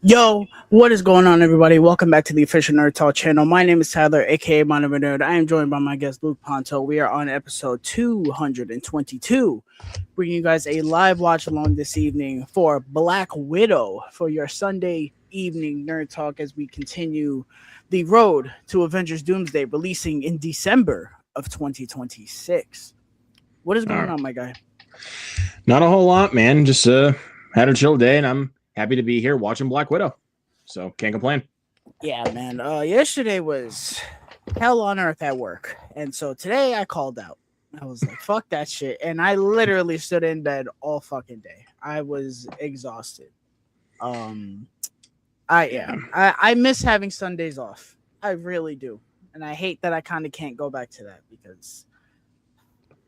Yo, what is going on, everybody? Welcome back to the official Nerd Talk channel. My name is Tyler, aka Monomer Nerd. I am joined by my guest Luke Ponto. We are on episode 222, bringing you guys a live watch along this evening for Black Widow for your Sunday evening Nerd Talk as we continue the road to Avengers Doomsday, releasing in December of 2026. What is going on, my guy? Not a whole lot, man. Just had a chill day, and I'm happy to be here watching Black Widow. So can't complain. Yeah, man. Yesterday was hell on earth at work, and so today I called out. I was like, "Fuck that shit," and I literally stood in bed all fucking day. I was exhausted. Um, I miss having Sundays off. I really do, and I hate that I kind of can't go back to that because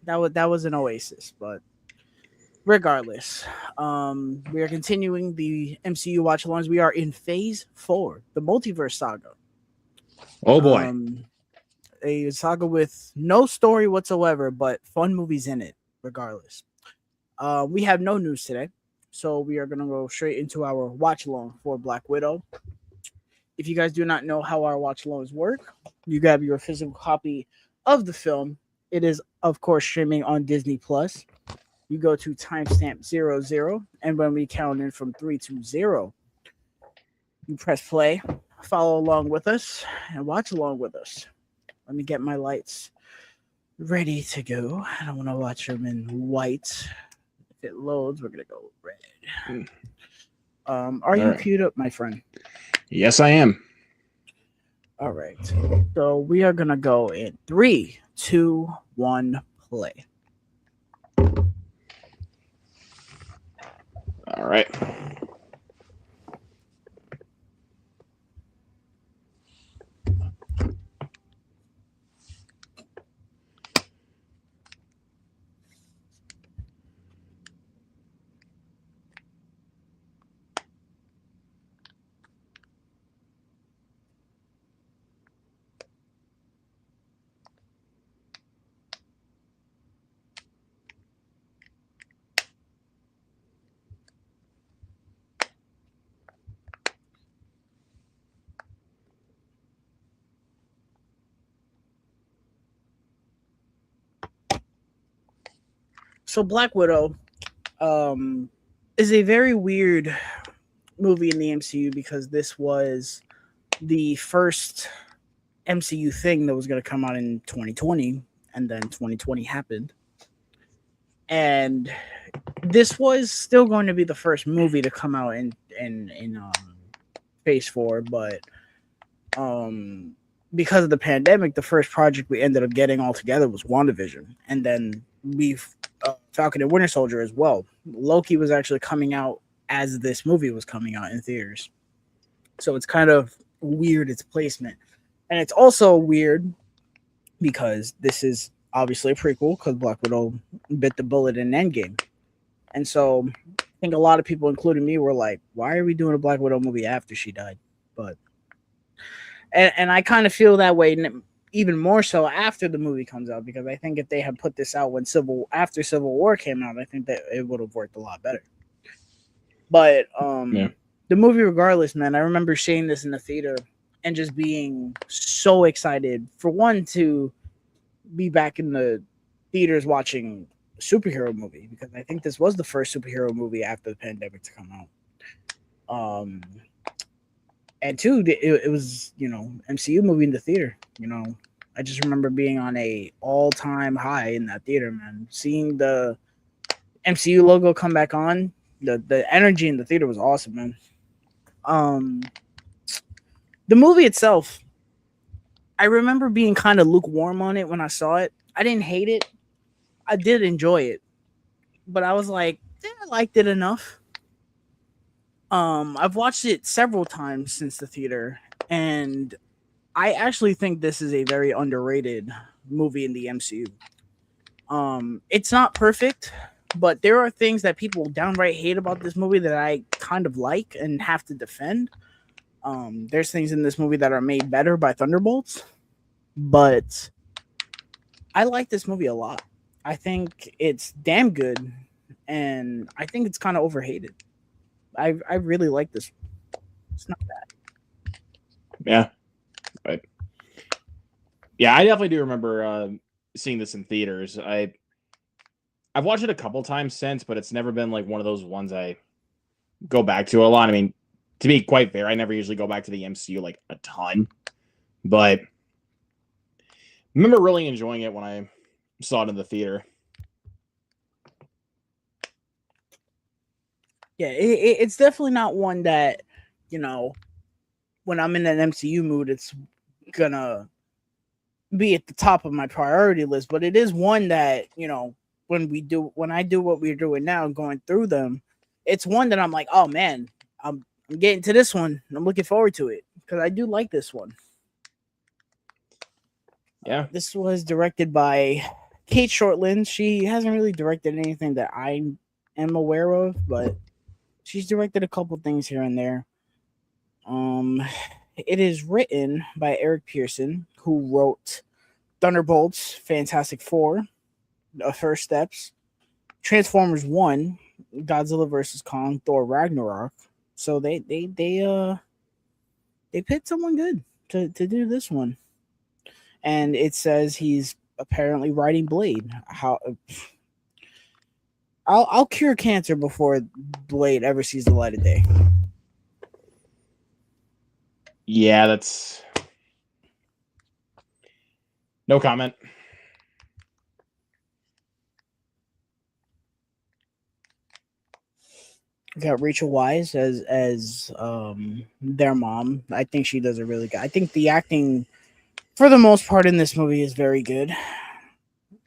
that was an oasis, but regardless, we are continuing the MCU watch alongs. We are in phase 4, the multiverse saga. Oh boy. A saga with no story whatsoever, but fun movies in it, regardless. We have no news today, so we are going to go straight into our watch along for Black Widow. If you guys do not know how our watch alongs work, you grab your physical copy of the film. It is, of course, streaming on Disney Plus. You go to timestamp 00, and when we count in from 3 to 0, you press play, follow along with us, and watch along with us. Let me get my lights ready to go. I don't want to watch them in white. If it loads, we're going to go red. Are you queued up, my friend? Yes, I am. All right. So we are going to go in 3, 2, 1, play. All right. So Black Widow is a very weird movie in the MCU because this was the first MCU thing that was going to come out in 2020, and then 2020 happened. And this was still going to be the first movie to come out in phase 4, but because of the pandemic, the first project we ended up getting all together was WandaVision, and then Falcon and Winter Soldier as well. Loki was actually coming out as this movie was coming out in theaters, so it's kind of weird its placement, and it's also weird because this is obviously a prequel because Black Widow bit the bullet in Endgame, and so I think a lot of people, including me, were like, "Why are we doing a Black Widow movie after she died?" But and I kind of feel that way even more so after the movie comes out, because I think if they had put this out after Civil War came out, I think that it would have worked a lot better. But the movie, regardless, man, I remember seeing this in the theater and just being so excited for one to be back in the theaters watching a superhero movie, because I think this was the first superhero movie after the pandemic to come out. And two, it was, MCU movie in the theater. I just remember being on a all-time high in that theater, man. Seeing the MCU logo come back on, the energy in the theater was awesome, man. The movie itself, I remember being kind of lukewarm on it when I saw it. I didn't hate it. I did enjoy it, but I was like, I liked it enough. I've watched it several times since the theater, and I actually think this is a very underrated movie in the MCU. It's not perfect, but there are things that people downright hate about this movie that I kind of like and have to defend. There's things in this movie that are made better by Thunderbolts, but I like this movie a lot. I think it's damn good, and I think it's kind of overhated. I really like this. It's not bad. Yeah, but yeah, I definitely do remember seeing this in theaters. I've watched it a couple times since, but it's never been like one of those ones I go back to a lot. I mean, to be quite fair, I never usually go back to the MCU like a ton, but I remember really enjoying it when I saw it in the theater. Yeah, it's definitely not one that, you know, when I'm in an MCU mood, it's gonna be at the top of my priority list. But it is one that, you know, when I do what we're doing now, going through them, it's one that I'm like, oh man, I'm getting to this one. I'm looking forward to it because I do like this one. Yeah. This was directed by Kate Shortland. She hasn't really directed anything that I am aware of, but she's directed a couple things here and there. It is written by Eric Pearson, who wrote Thunderbolts, Fantastic Four, First Steps, Transformers One, Godzilla vs Kong, Thor Ragnarok. So they picked someone good to do this one, and it says he's apparently writing Blade. How I'll cure cancer before Blade ever sees the light of day. Yeah, that's no comment. We got Rachel Weisz as their mom. I think she does a really good. I think the acting for the most part in this movie is very good.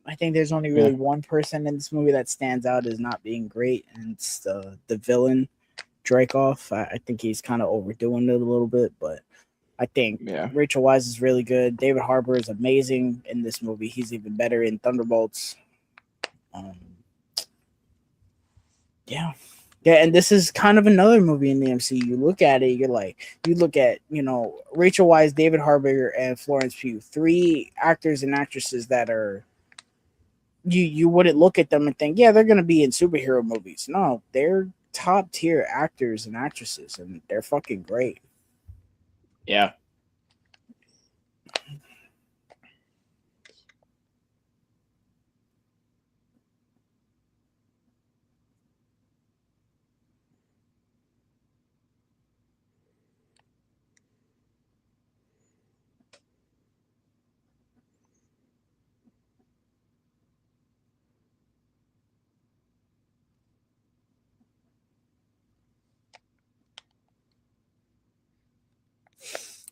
I think there's only really one person in this movie that stands out as not being great, and it's the villain, Dreykov. I think he's kind of overdoing it a little bit, but I think Rachel Weisz is really good. David Harbour is amazing in this movie. He's even better in Thunderbolts. Yeah, and this is kind of another movie in the MCU. You look at it, you look at, you know, Rachel Weisz, David Harbour, and Florence Pugh, three actors and actresses that are you wouldn't look at them and think, yeah, they're gonna be in superhero movies. No, they're top tier actors and actresses, and they're fucking great. Yeah.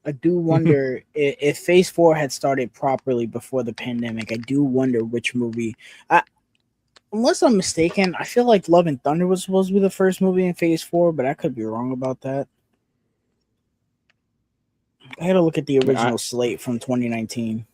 I do wonder if Phase 4 had started properly before the pandemic. I do wonder which movie. Unless I'm mistaken, I feel like Love and Thunder was supposed to be the first movie in Phase 4, but I could be wrong about that. I had to look at the original slate from 2019.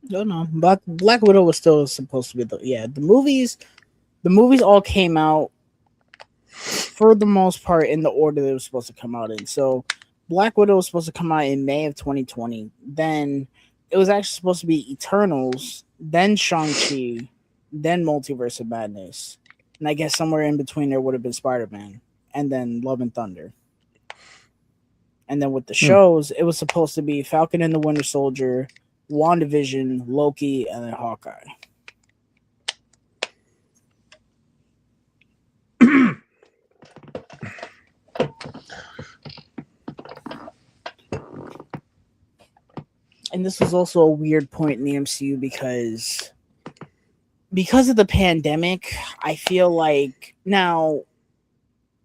No. Black Widow was still supposed to be the movies. The movies all came out for the most part in the order they were supposed to come out in. So Black Widow was supposed to come out in May of 2020. Then it was actually supposed to be Eternals, then Shang-Chi, then Multiverse of Madness. And I guess somewhere in between there would have been Spider-Man, and then Love and Thunder. And then with the shows, it was supposed to be Falcon and the Winter Soldier, WandaVision, Loki, and then Hawkeye. And this was also a weird point in the MCU because of the pandemic, I feel like now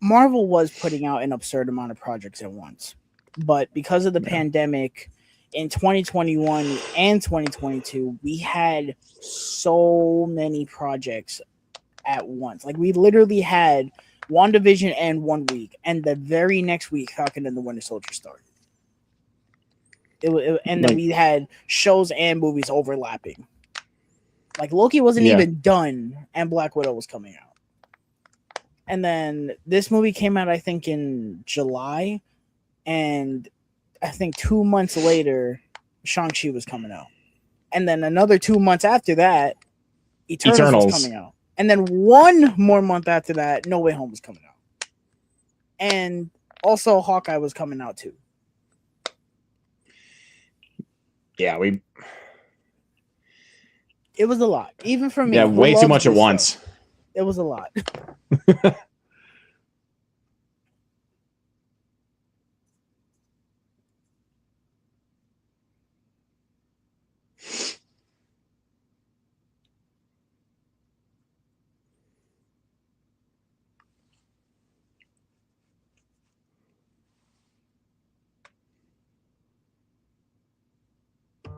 Marvel was putting out an absurd amount of projects at once. But because of the pandemic, in 2021 and 2022, we had so many projects at once. Like we literally had WandaVision and 1 week, and the very next week, Falcon and the Winter Soldier started. And then we had shows and movies overlapping. Like Loki wasn't even done, and Black Widow was coming out. And then this movie came out, I think, in July, and I think 2 months later, Shang-Chi was coming out. And then another 2 months after that, Eternals was coming out. And then 1 more month after that, No Way Home was coming out. And also Hawkeye was coming out too. Yeah, it was a lot. Even for me. Yeah, way too much at once. Stuff, it was a lot.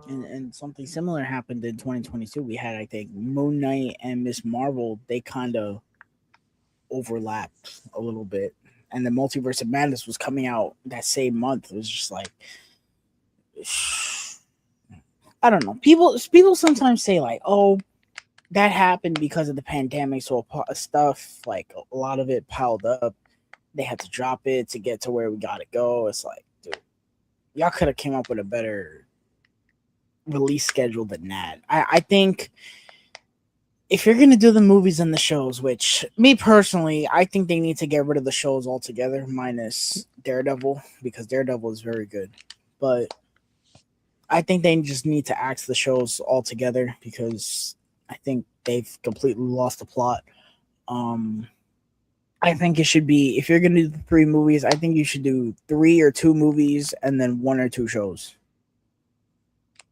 And something similar happened in 2022. We had, I think, Moon Knight and Miss Marvel. They kind of overlapped a little bit, and the Multiverse of Madness was coming out that same month. It was just like, I don't know. People sometimes say like, "Oh, that happened because of the pandemic." So stuff like a lot of it piled up. They had to drop it to get to where we got to go. It's like, dude, y'all could have came up with a better release schedule than that. I think if you're gonna do the movies and the shows, which me personally, I think they need to get rid of the shows altogether, minus Daredevil, because Daredevil is very good. But I think they just need to axe the shows altogether because I think they've completely lost the plot. I think it should be, if you're gonna do the 3 movies, I think you should do 3 or 2 movies and then 1 or 2 shows.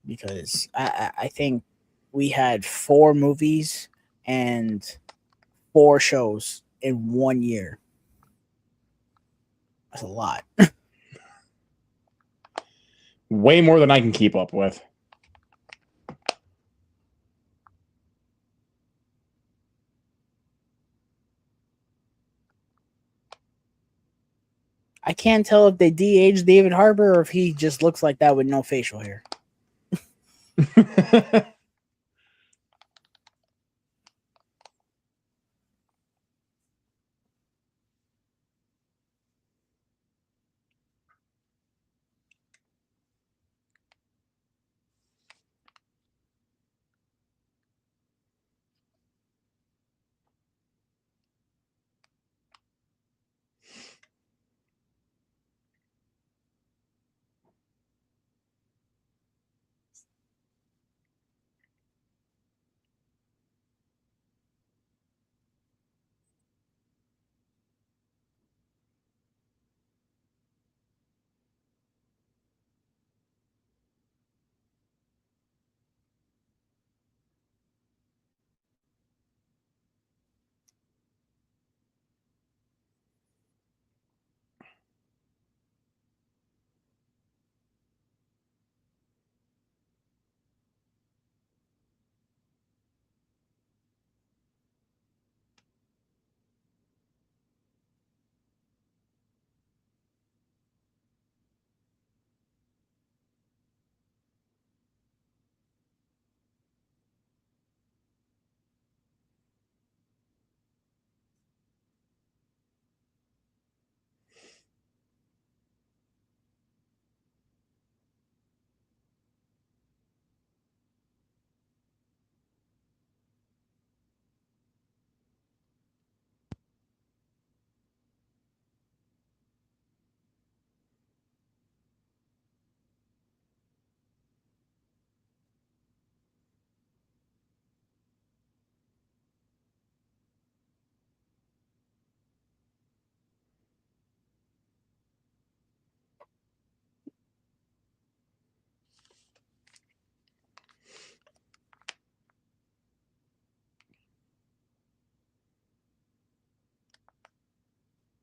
Because I think we had 4 movies and 4 shows in 1 year. That's a lot. Way more than I can keep up with. I can't tell if they de-aged David Harbour or if he just looks like that with no facial hair.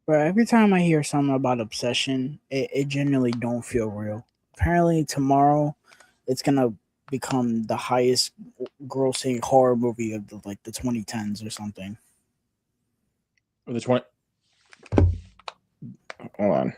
But every time I hear something about obsession, it generally don't feel real apparently tomorrow it's gonna become the highest grossing horror movie of the 2010s or something. Or the 20. Hold on.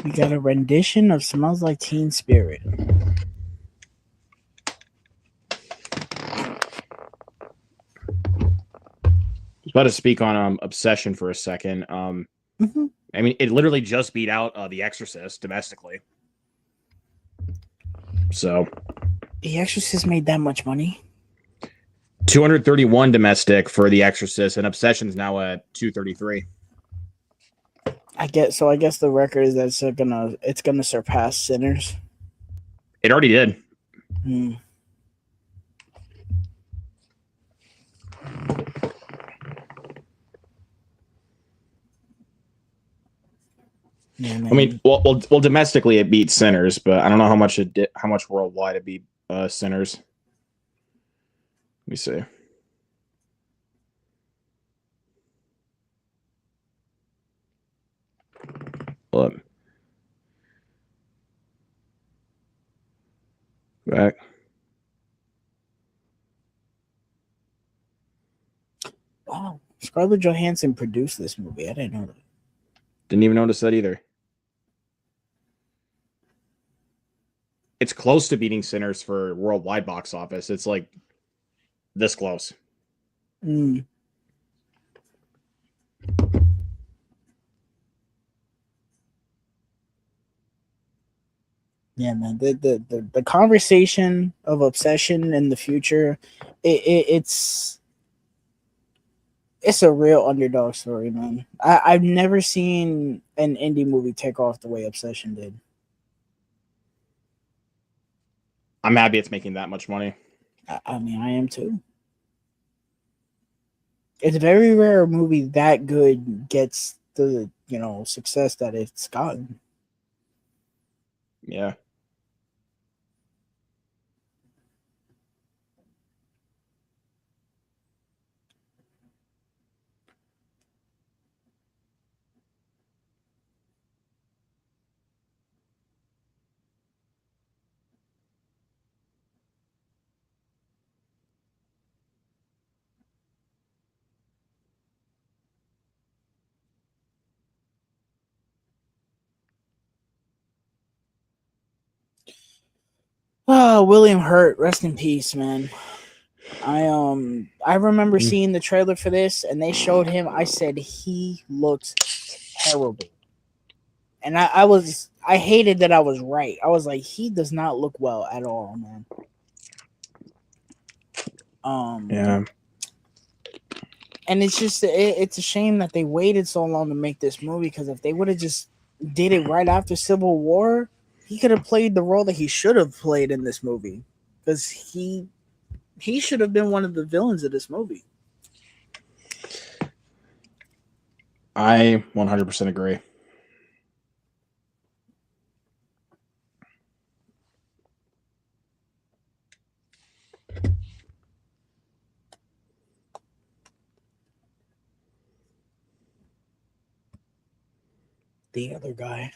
We got a rendition of "Smells Like Teen Spirit." I was about to speak on Obsession for a second. Mm-hmm. I mean, it literally just beat out The Exorcist domestically. So, The Exorcist made that much money. 231 domestic for The Exorcist, and Obsession's now at 233. I guess the record is that it's gonna surpass Sinners. It already did. Hmm. Yeah, man. I mean, well, domestically it beat Sinners, but I don't know how much it did, how much worldwide it beat Sinners. Let me see. Look. Back. Wow, Scarlett Johansson produced this movie. I didn't know that. Didn't even notice that either. It's close to beating Sinners for worldwide box office. It's like this close. Mm. Yeah, man. The conversation of obsession in the future, it's a real underdog story, man. I've never seen an indie movie take off the way Obsession did. I'm happy it's making that much money. I mean, I am too. It's very rare a movie that good gets the success that it's gotten. Yeah. Oh, William Hurt, rest in peace, man. I remember seeing the trailer for this and they showed him. I said he looks terrible. And I hated that I was right. I was like, he does not look well at all, man. Yeah. And it's just it's a shame that they waited so long to make this movie, because if they would have just did it right after Civil War, he could have played the role that he should have played in this movie, because he should have been one of the villains of this movie. I 100% agree. The other guy.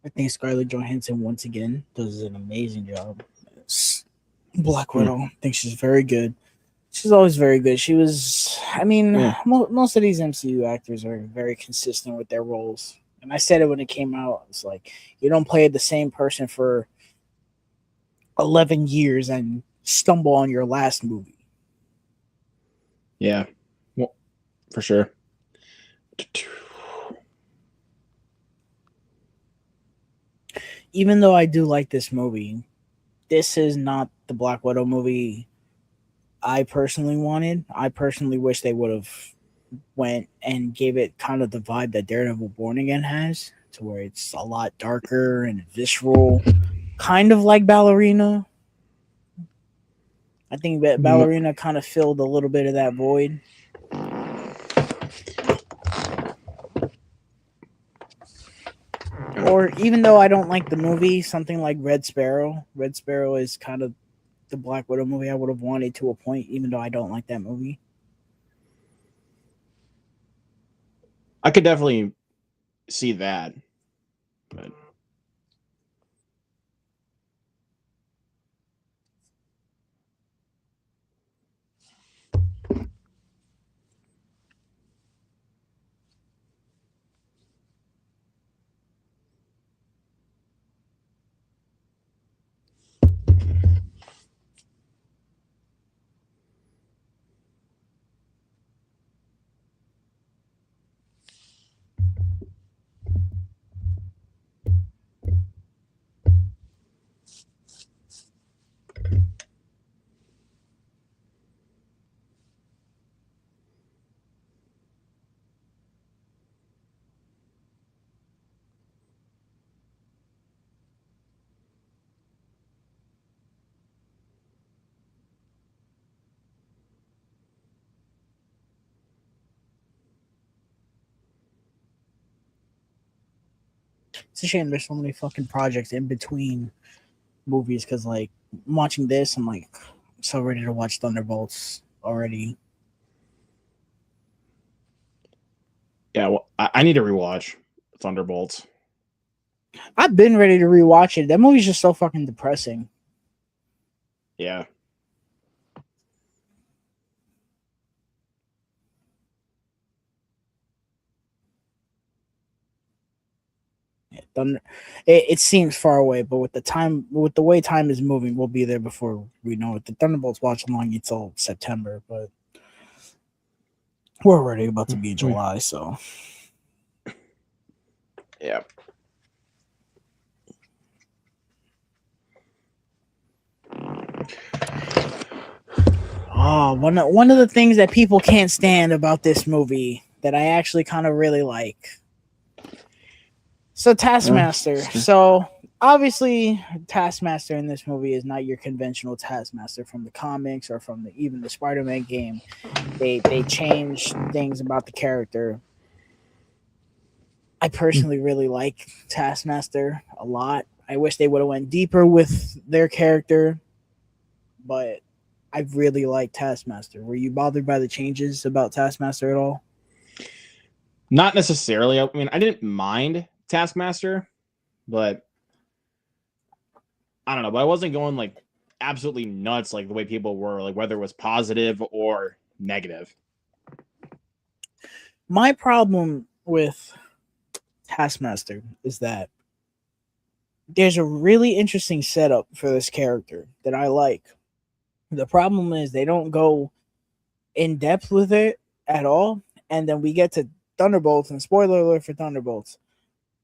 I think Scarlett Johansson once again does an amazing job. Black Widow. I think she's very good. She's always very good. She was. I mean, most of these MCU actors are very consistent with their roles. And I said it when it came out. It's like you don't play the same person for 11 years and stumble on your last movie. Yeah, well, for sure. Even though I do like this movie, this is not the Black Widow movie I personally wanted. I personally wish they would have went and gave it kind of the vibe that Daredevil Born Again has, to where it's a lot darker and visceral, kind of like Ballerina. I think that Ballerina kind of filled a little bit of that void. Or even though I don't like the movie, something like Red Sparrow. Red Sparrow is kind of the Black Widow movie I would have wanted to a point, even though I don't like that movie. I could definitely see that, but It's a shame there's so many fucking projects in between movies, because like I'm watching this, I'm like so ready to watch Thunderbolts already. yeah, well, I need to rewatch Thunderbolts. I've been ready to rewatch it. That movie's just so fucking depressing. Yeah. Thunder. It seems far away, but with the way time is moving, we'll be there before we know it. The Thunderbolts watch along until September, but we're already about to be July, so yeah. Oh, one of the things that people can't stand about this movie that I actually kind of really like. So Taskmaster. So obviously Taskmaster in this movie is not your conventional Taskmaster from the comics or from even the Spider-Man game. They changed things about the character. I personally really like Taskmaster a lot. I wish they would have went deeper with their character, but I really like Taskmaster. Were you bothered by the changes about Taskmaster at all? Not necessarily. I mean, I didn't mind Taskmaster, but I don't know. But I wasn't going like absolutely nuts like the way people were, like whether it was positive or negative. My problem with Taskmaster is that there's a really interesting setup for this character that I like. The problem is they don't go in depth with it at all. And then we get to Thunderbolts, and spoiler alert for Thunderbolts,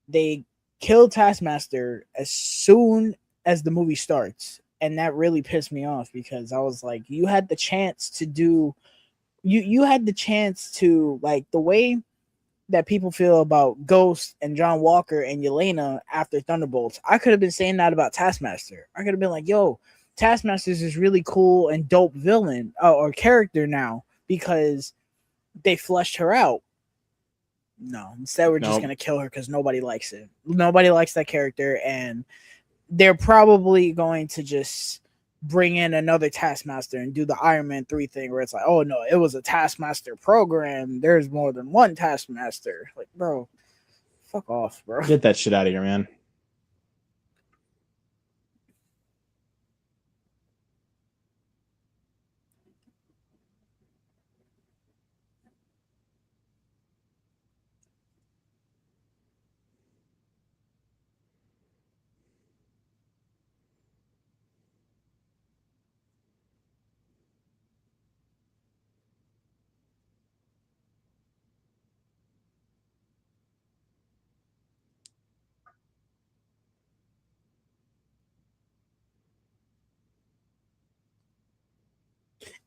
they kill Taskmaster as soon as the movie starts. And that really pissed me off, because I was like, you had the chance to do, you had the chance to, like, the way that people feel about Ghost and John Walker and Yelena after Thunderbolts. I could have been saying that about Taskmaster. I could have been like, yo, Taskmaster's this really cool and dope villain or character now because they fleshed her out. No, instead we're just going to kill her because nobody likes it. Nobody likes that character, and they're probably going to just bring in another Taskmaster and do the Iron Man 3 thing where it's like, oh no, it was a Taskmaster program. There's more than one Taskmaster. Like, bro, fuck off, bro. Get that shit out of here, man.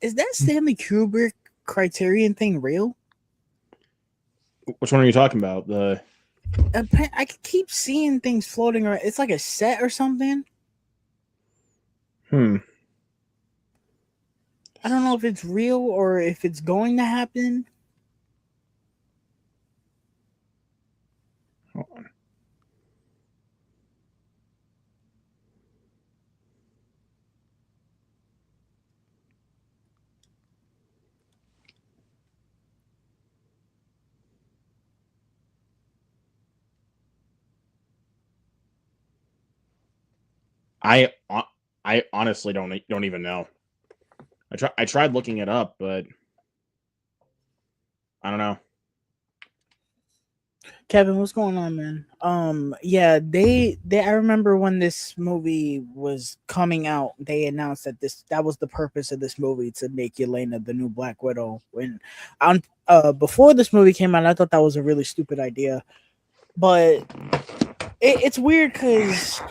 is that Stanley Kubrick Criterion thing real? Which one are you talking about? The I keep seeing things floating around. It's like a set or something. hmm. I don't know if it's real or if it's going to happen. Hold on. I I honestly don't even know. I tried looking it up, but I don't know. Kevin, what's going on, man? Yeah, they I remember when this movie was coming out, they announced that that was the purpose of this movie, to make Yelena the new Black Widow. When on before this movie came out, I thought that was a really stupid idea. But it's weird because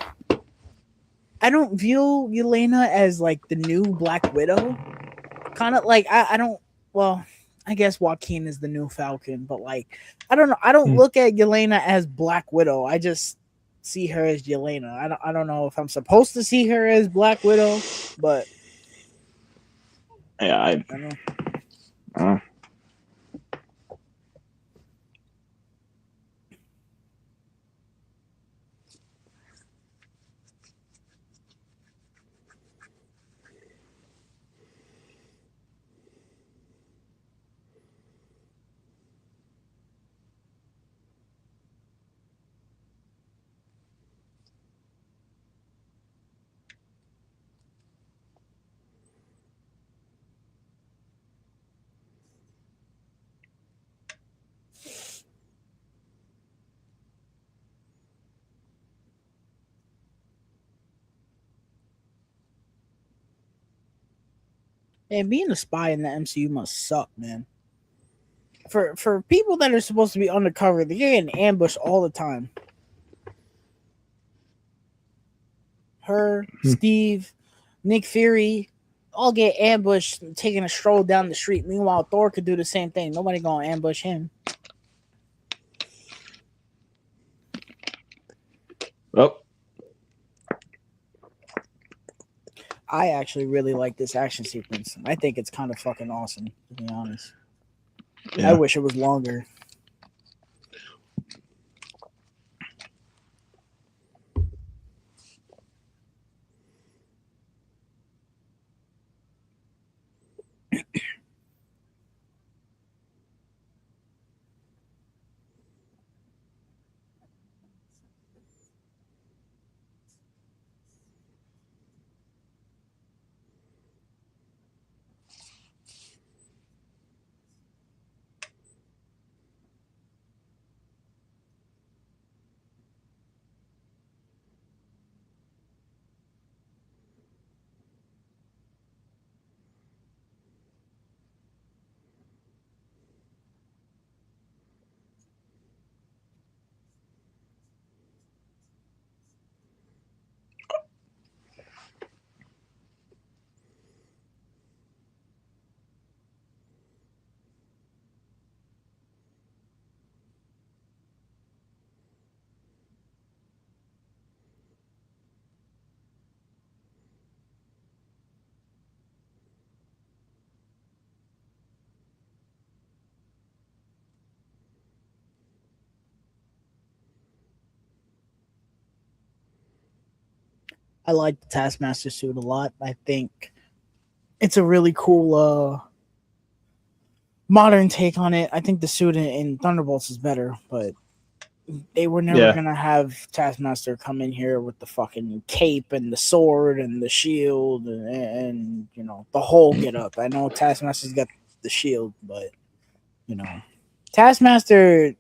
I don't view Yelena as like the new Black Widow. Kind of like I don't. Well, I guess Joaquin is the new Falcon, but like I don't know. I don't Hmm. look at Yelena as Black Widow. I just see her as Yelena. I don't know if I'm supposed to see her as Black Widow, but Yeah, I don't know. uh, And being a spy in the MCU must suck, man. For people that are supposed to be undercover, they're getting ambushed all the time. Her, hmm. Steve, Nick Fury, all get ambushed taking a stroll down the street. Meanwhile, Thor could do the same thing. Nobody gonna ambush him. Oh, I actually really like this action sequence. I think it's kind of fucking awesome, to be honest. I yeah. wish it was longer. I like the Taskmaster suit a lot. I think it's a really cool modern take on it. I think the suit in Thunderbolts is better, but they were never Yeah. gonna have Taskmaster come in here with the fucking cape and the sword and the shield and you know the whole get up. I know Taskmaster's got the shield, but you know Taskmaster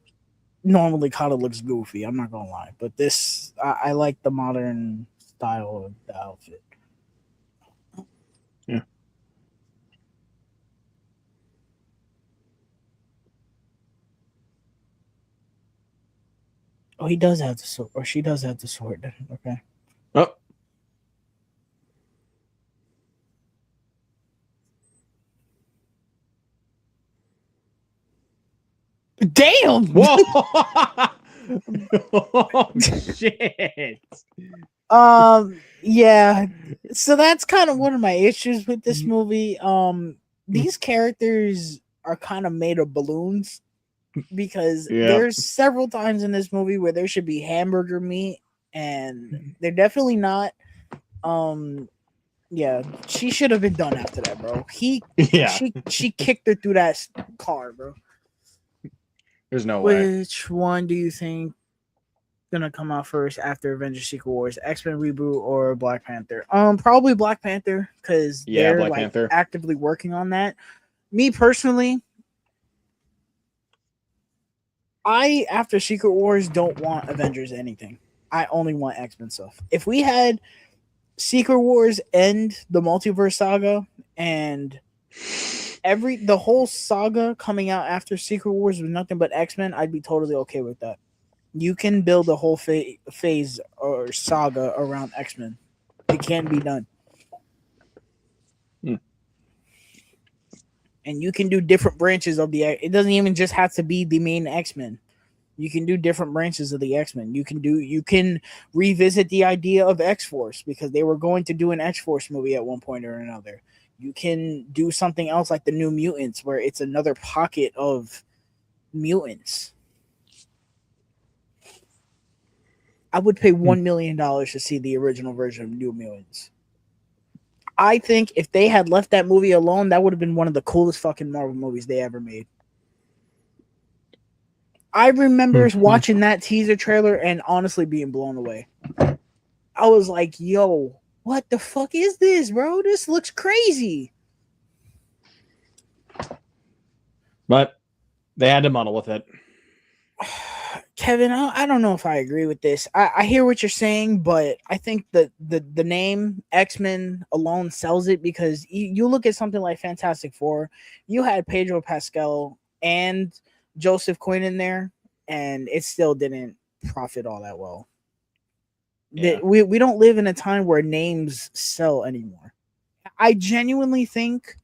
normally kind of looks goofy. I'm not gonna lie, but this I like the modern style of the outfit. Yeah. Oh, he does have the sword, or she does have the sword. Okay. Oh, Damn. Whoa! Oh, shit. Yeah. So that's kind of one of my issues with this movie. These characters are kind of made of balloons because Yeah. there's several times in this movie where there should be hamburger meat and they're definitely not. Yeah, she should have been done after that, bro. Yeah. She kicked her through that car, bro. There's no way. Which one do you think gonna come out first after Avengers Secret Wars? X-Men reboot or Black Panther? Probably Black Panther because Yeah, they're Black like Panther. actively working on that. Me personally, I after Secret Wars don't want Avengers anything. I only want X-Men stuff. If we had Secret Wars end the multiverse saga and the whole saga coming out after Secret Wars was nothing but X-Men, I'd be totally okay with that. You can build a whole phase or saga around X-Men. It can be done. And you can do different branches of it doesn't even just have to be the main X-Men. You can do different branches of the X-Men. You can revisit the idea of X-Force because they were going to do an X-Force movie at one point or another. You can do something else like the New Mutants where it's another pocket of mutants. I would pay $1 million to see the original version of New Mutants. I think if they had left that movie alone, that would have been one of the coolest fucking Marvel movies they ever made. I remember watching that teaser trailer and honestly being blown away. I was like, yo, what the fuck is this, bro? This looks crazy. But they had to muddle with it. Kevin, I don't know if I agree with this. I hear what you're saying, but I think the name X-Men alone sells it because you look at something like Fantastic Four, you had Pedro Pascal and Joseph Quinn in there, and it still didn't profit all that well. Yeah. We don't live in a time where names sell anymore. I genuinely think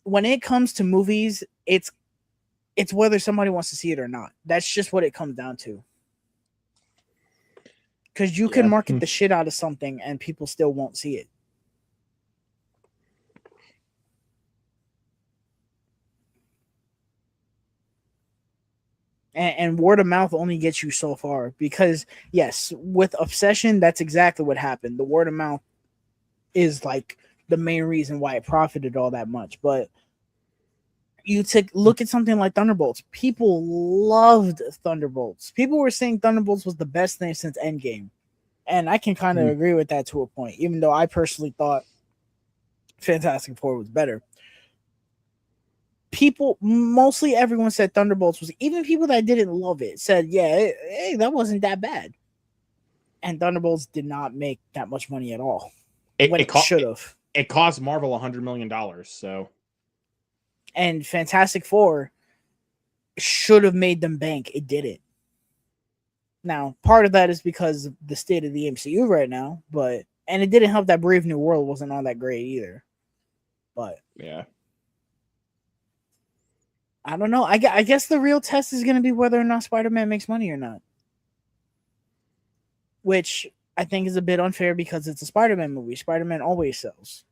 when it comes to movies, it's whether somebody wants to see it or not. That's just what it comes down to. Because you can market the shit out of something and people still won't see it. And word of mouth only gets you so far. Because, yes, with Obsession, that's exactly what happened. The word of mouth is like the main reason why it profited all that much. But you look at something like Thunderbolts. People loved Thunderbolts. People were saying Thunderbolts was the best thing since Endgame. And I can kind of agree with that to a point, even though I personally thought Fantastic Four was better. Mostly everyone said Thunderbolts was, even people that didn't love it said, yeah, hey, that wasn't that bad. And Thunderbolts did not make that much money at all. It should have. It cost Marvel $100 million, so. And Fantastic Four should have made them bank. It didn't. Now, part of that is because of the state of the MCU right now, and it didn't help that Brave New World wasn't all that great either. But yeah, I don't know. I guess the real test is going to be whether or not Spider-Man makes money or not, which I think is a bit unfair because it's a Spider-Man movie. Spider-Man always sells.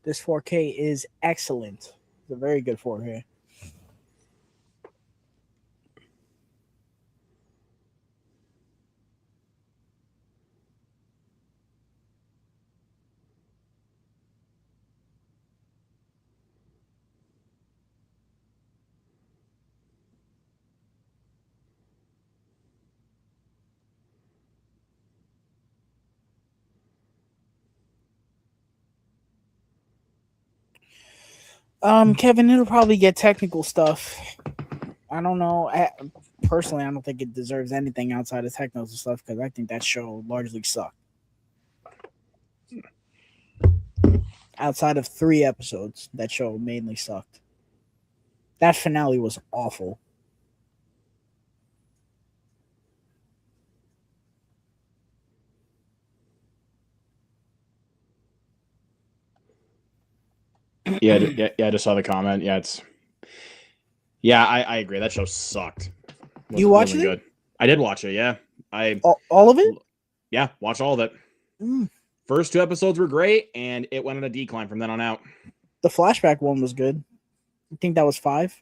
This 4K is excellent. It's a very good 4K. Kevin, it'll probably get technical stuff. I don't know. Personally, I don't think it deserves anything outside of technical stuff because I think that show largely sucked. Outside of 3 episodes, that show mainly sucked. That finale was awful. Yeah. I just saw the comment. Yeah, I agree. That show sucked. You watched Wasn't it? good. I did watch it. Yeah, All of it? yeah, watched all of it. Mm. First two episodes were great, and it went on a decline from then on out. The flashback one was good. I think that was 5.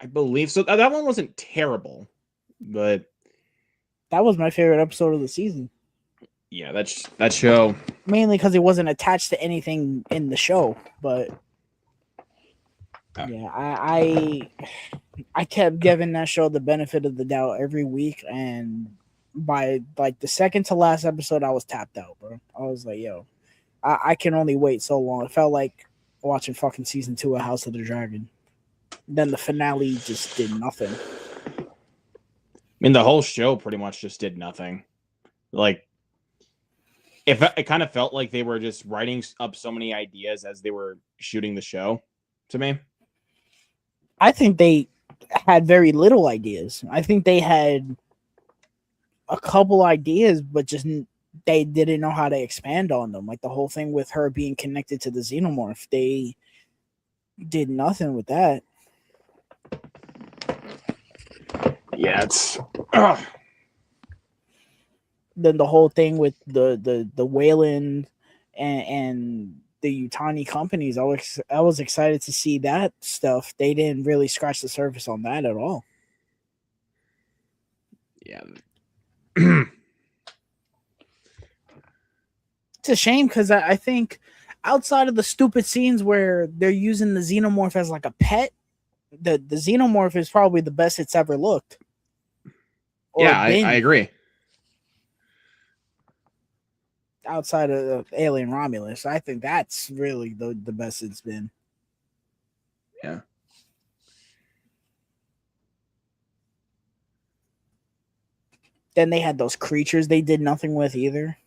I believe so. That one wasn't terrible, but That was my favorite episode of the season. yeah, that show. Mainly because it wasn't attached to anything in the show, but yeah, I kept giving that show the benefit of the doubt every week, and by like the second to last episode, I was tapped out, bro. I was like, yo, I can only wait so long. It felt like watching fucking season 2 of House of the Dragon. Then the finale just did nothing. I mean, the whole show pretty much just did nothing. Like, it kind of felt like they were just writing up so many ideas as they were shooting the show. To me, I think they had very little ideas. I think they had a couple ideas, but just they didn't know how to expand on them. Like the whole thing with her being connected to the xenomorph, they did nothing with that. yeah, it's. Then the whole thing with the Wayland and the Utani companies, I was excited to see that stuff. They didn't really scratch the surface on that at all. Yeah. It's a shame because I think outside of the stupid scenes where they're using the xenomorph as like a pet, the xenomorph is probably the best it's ever looked or Yeah, been. I agree. Outside of Alien Romulus, I think that's really the best it's been. Yeah. Then they had those creatures they did nothing with either.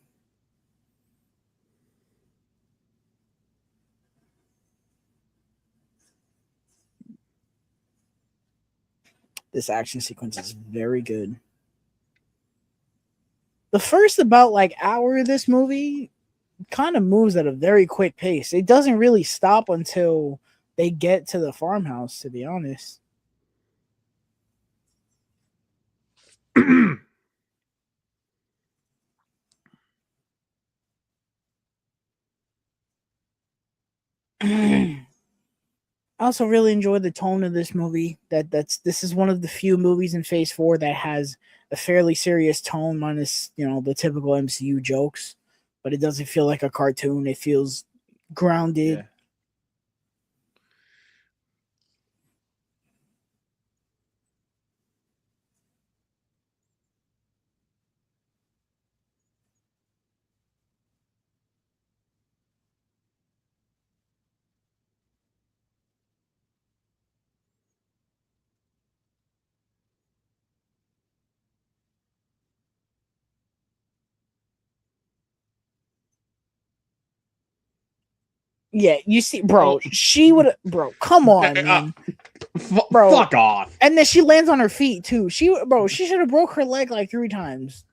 This action sequence is very good. The first about like hour of this movie kind of moves at a very quick pace. It doesn't really stop until they get to the farmhouse, to be honest. I also really enjoy the tone of this movie. This is one of the few movies in Phase 4 that has a fairly serious tone, minus the typical MCU jokes, but it doesn't feel like a cartoon. It feels grounded. Yeah. Yeah, you see, bro, she would, bro. Come on, man, bro. Fuck off. And then she lands on her feet too. She should have broke her leg like 3 times.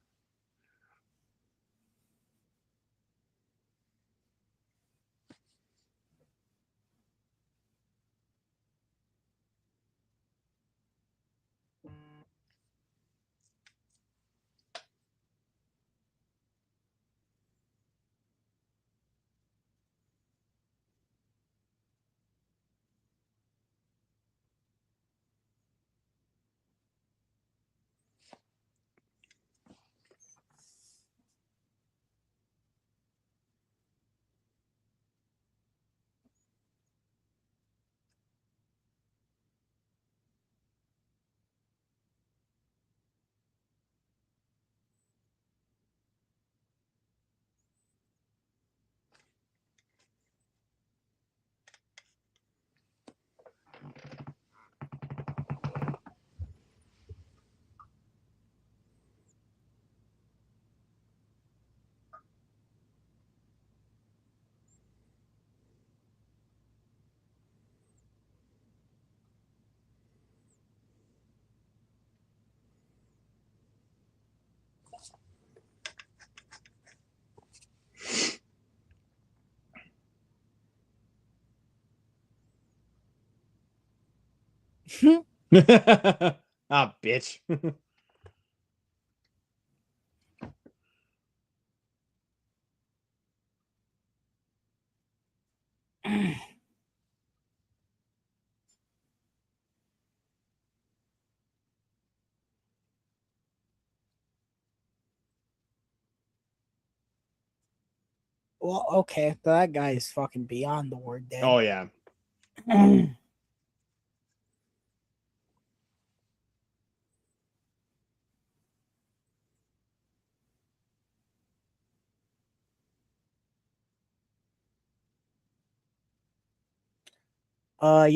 Ah, bitch. Well, okay, that guy is fucking beyond the word dead. Oh yeah.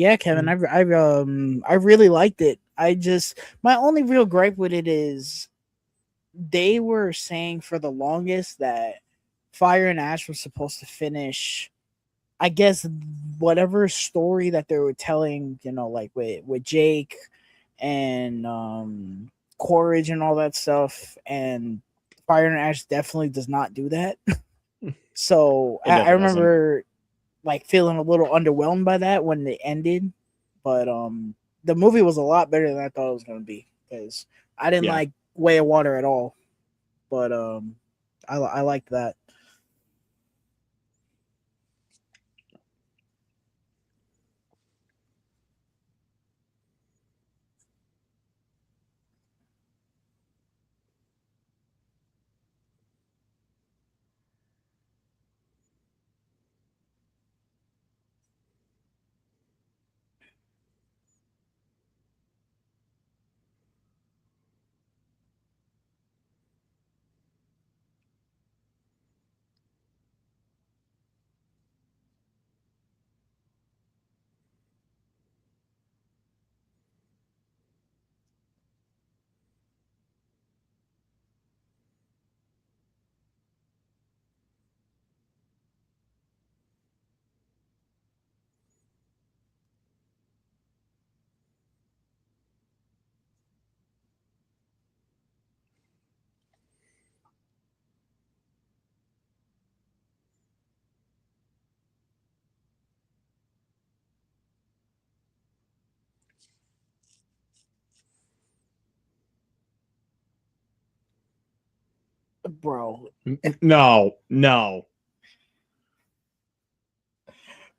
Yeah, Kevin, I really liked it. I just my only real gripe with it is they were saying for the longest that Fire and Ash was supposed to finish, I guess, whatever story that they were telling, like with Jake and Quaritch and all that stuff, and Fire and Ash definitely does not do that. So It I definitely doesn't. remember like feeling a little underwhelmed by that when it ended, but the movie was a lot better than I thought it was going to be because I didn't Yeah. like Way of Water at all, but I liked that. Bro, No, no.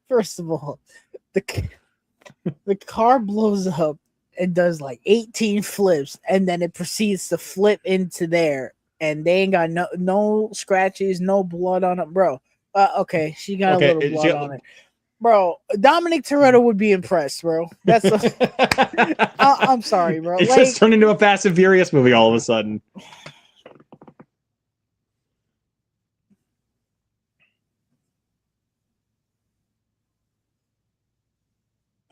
first of all, the the car blows up and does like 18 flips, and then it proceeds to flip into there, and they ain't got no scratches, no blood on it, bro. Okay, she got a Okay. little blood on it, bro. Dominic Toretto would be impressed, bro. That's I'm sorry, bro. It just Like, turned into a Fast and Furious movie all of a sudden.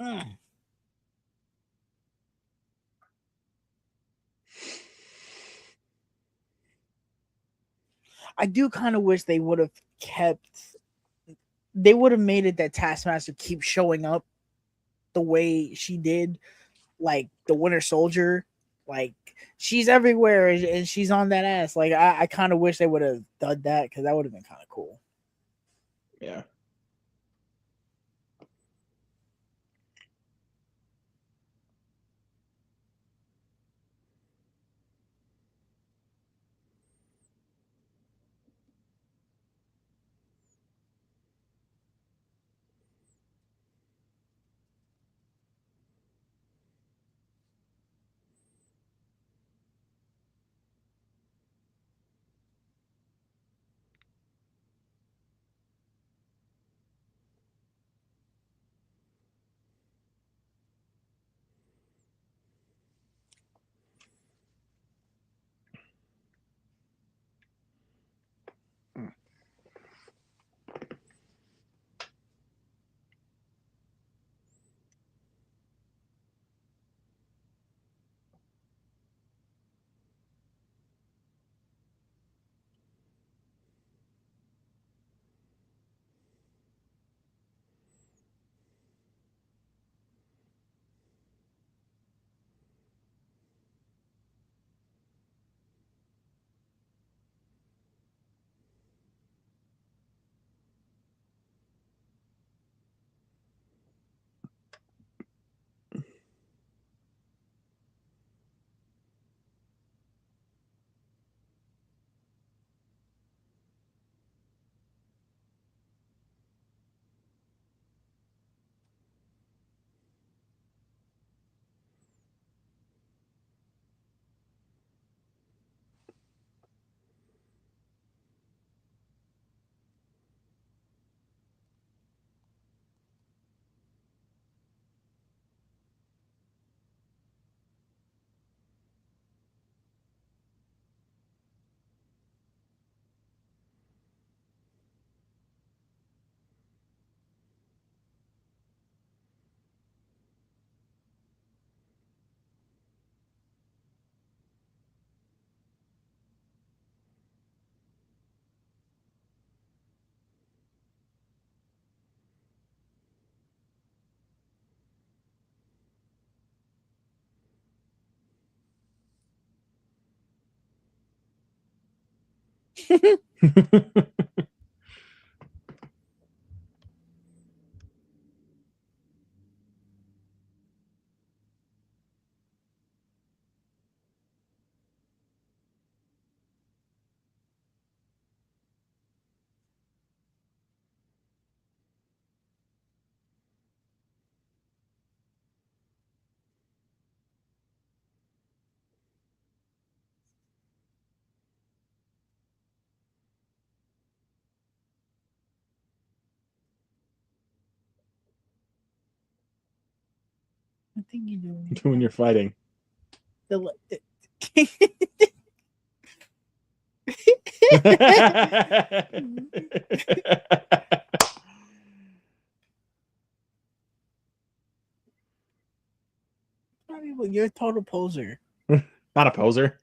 mm, I do kind of wish they would have kept. They would have made it that Taskmaster keeps showing up the way she did, like the Winter Soldier. Like she's everywhere and she's on that ass. Like I kind of wish they would have done that because that would have been kind of cool. Yeah. I think you do. When you're fighting. You're a total poser. Not a poser.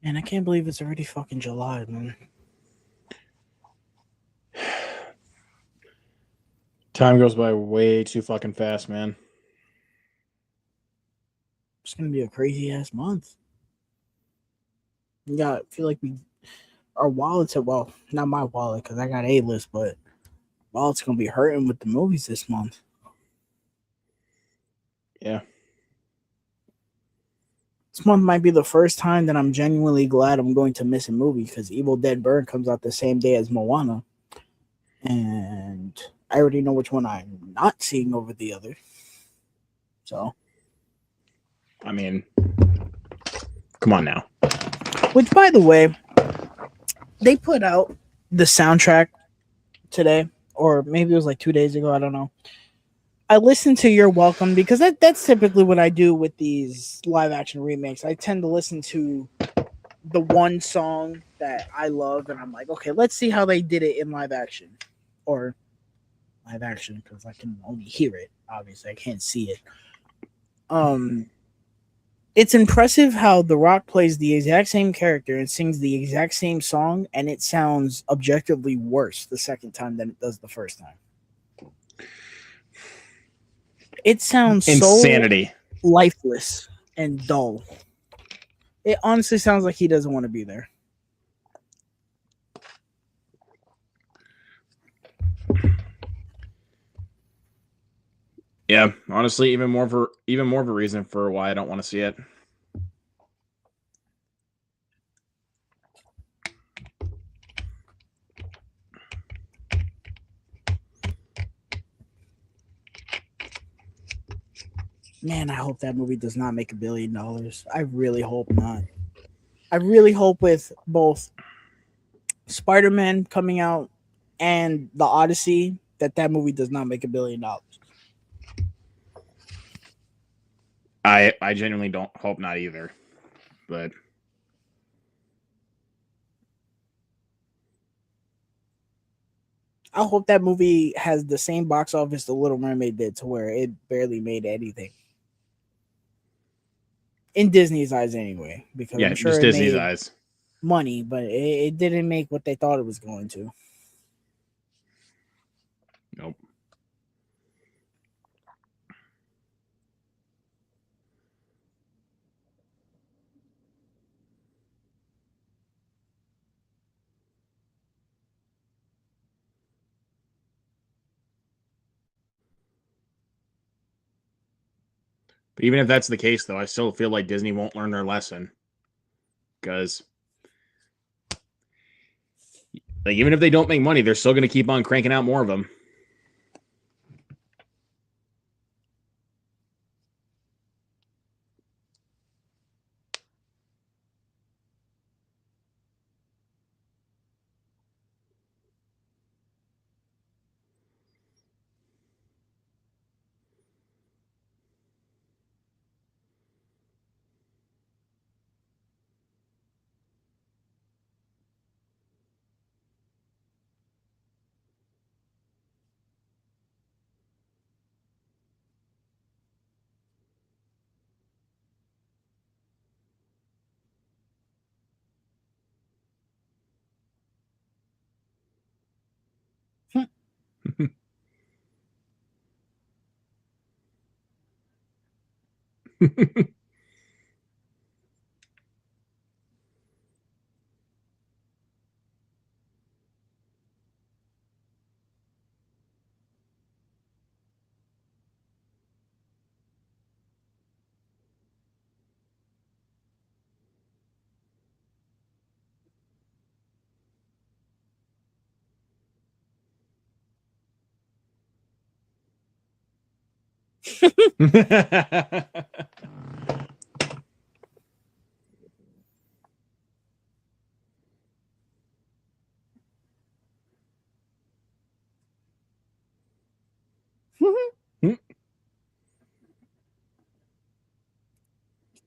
Man, I can't believe it's already fucking July, man. Time goes by way too fucking fast, man. It's gonna be a crazy ass month. Yeah, I feel like our wallets are, well, not my wallet because I got A-list, but wallet's gonna be hurting with the movies this month. Yeah. This month might be the first time that I'm genuinely glad I'm going to miss a movie because Evil Dead Burn comes out the same day as Moana. And I already know which one I'm not seeing over the other. So, I mean, come on now. which, by the way, they put out the soundtrack today, or maybe it was like 2 days ago. I don't know. I listened to You're Welcome because that's typically what I do with these live action remakes. I tend to listen to the one song that I love, and I'm like, okay, let's see how they did it in live action, or live action because I can only hear it. Obviously, I can't see it. It's impressive how The Rock plays the exact same character and sings the exact same song, and it sounds objectively worse the second time than it does the first time. It sounds Insanity. So lifeless and dull. It honestly sounds like he doesn't want to be there. Yeah, honestly, even more of a reason for why I don't want to see it. Man, I hope that movie does not make $1 billion. I really hope not. I really hope with both Spider-Man coming out and the Odyssey that movie does not make $1 billion. I genuinely don't hope not either, but I hope that movie has the same box office The Little Mermaid did, to where it barely made anything in Disney's eyes, anyway. Because yeah, I'm sure just it Disney's made eyes. money, but it didn't make what they thought it was going to. Nope. But even if that's the case, though, I still feel like Disney won't learn their lesson because, like, even if they don't make money, they're still going to keep on cranking out more of them.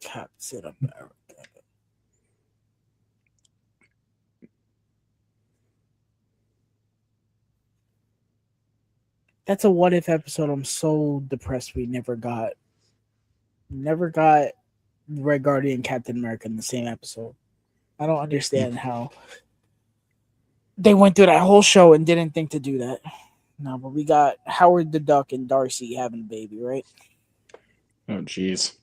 Captain America. That's a what if episode. I'm so depressed we never got Red Guardian and Captain America in the same episode. I don't understand how they went through that whole show and didn't think to do that. No, but we got Howard the Duck and Darcy having a baby, right? Oh, jeez.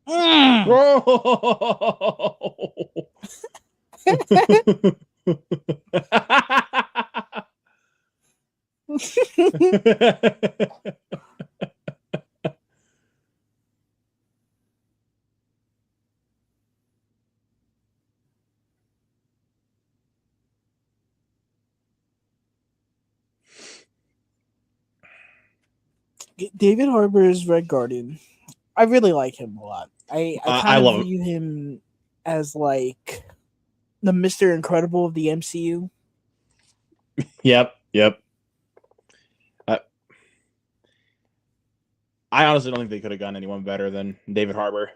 Mm. David Harbour's Red Guardian. I really like him a lot. I I kind of love him. view him as like the Mr. Incredible of the MCU. Yep. I honestly don't think they could have gotten anyone better than David Harbour.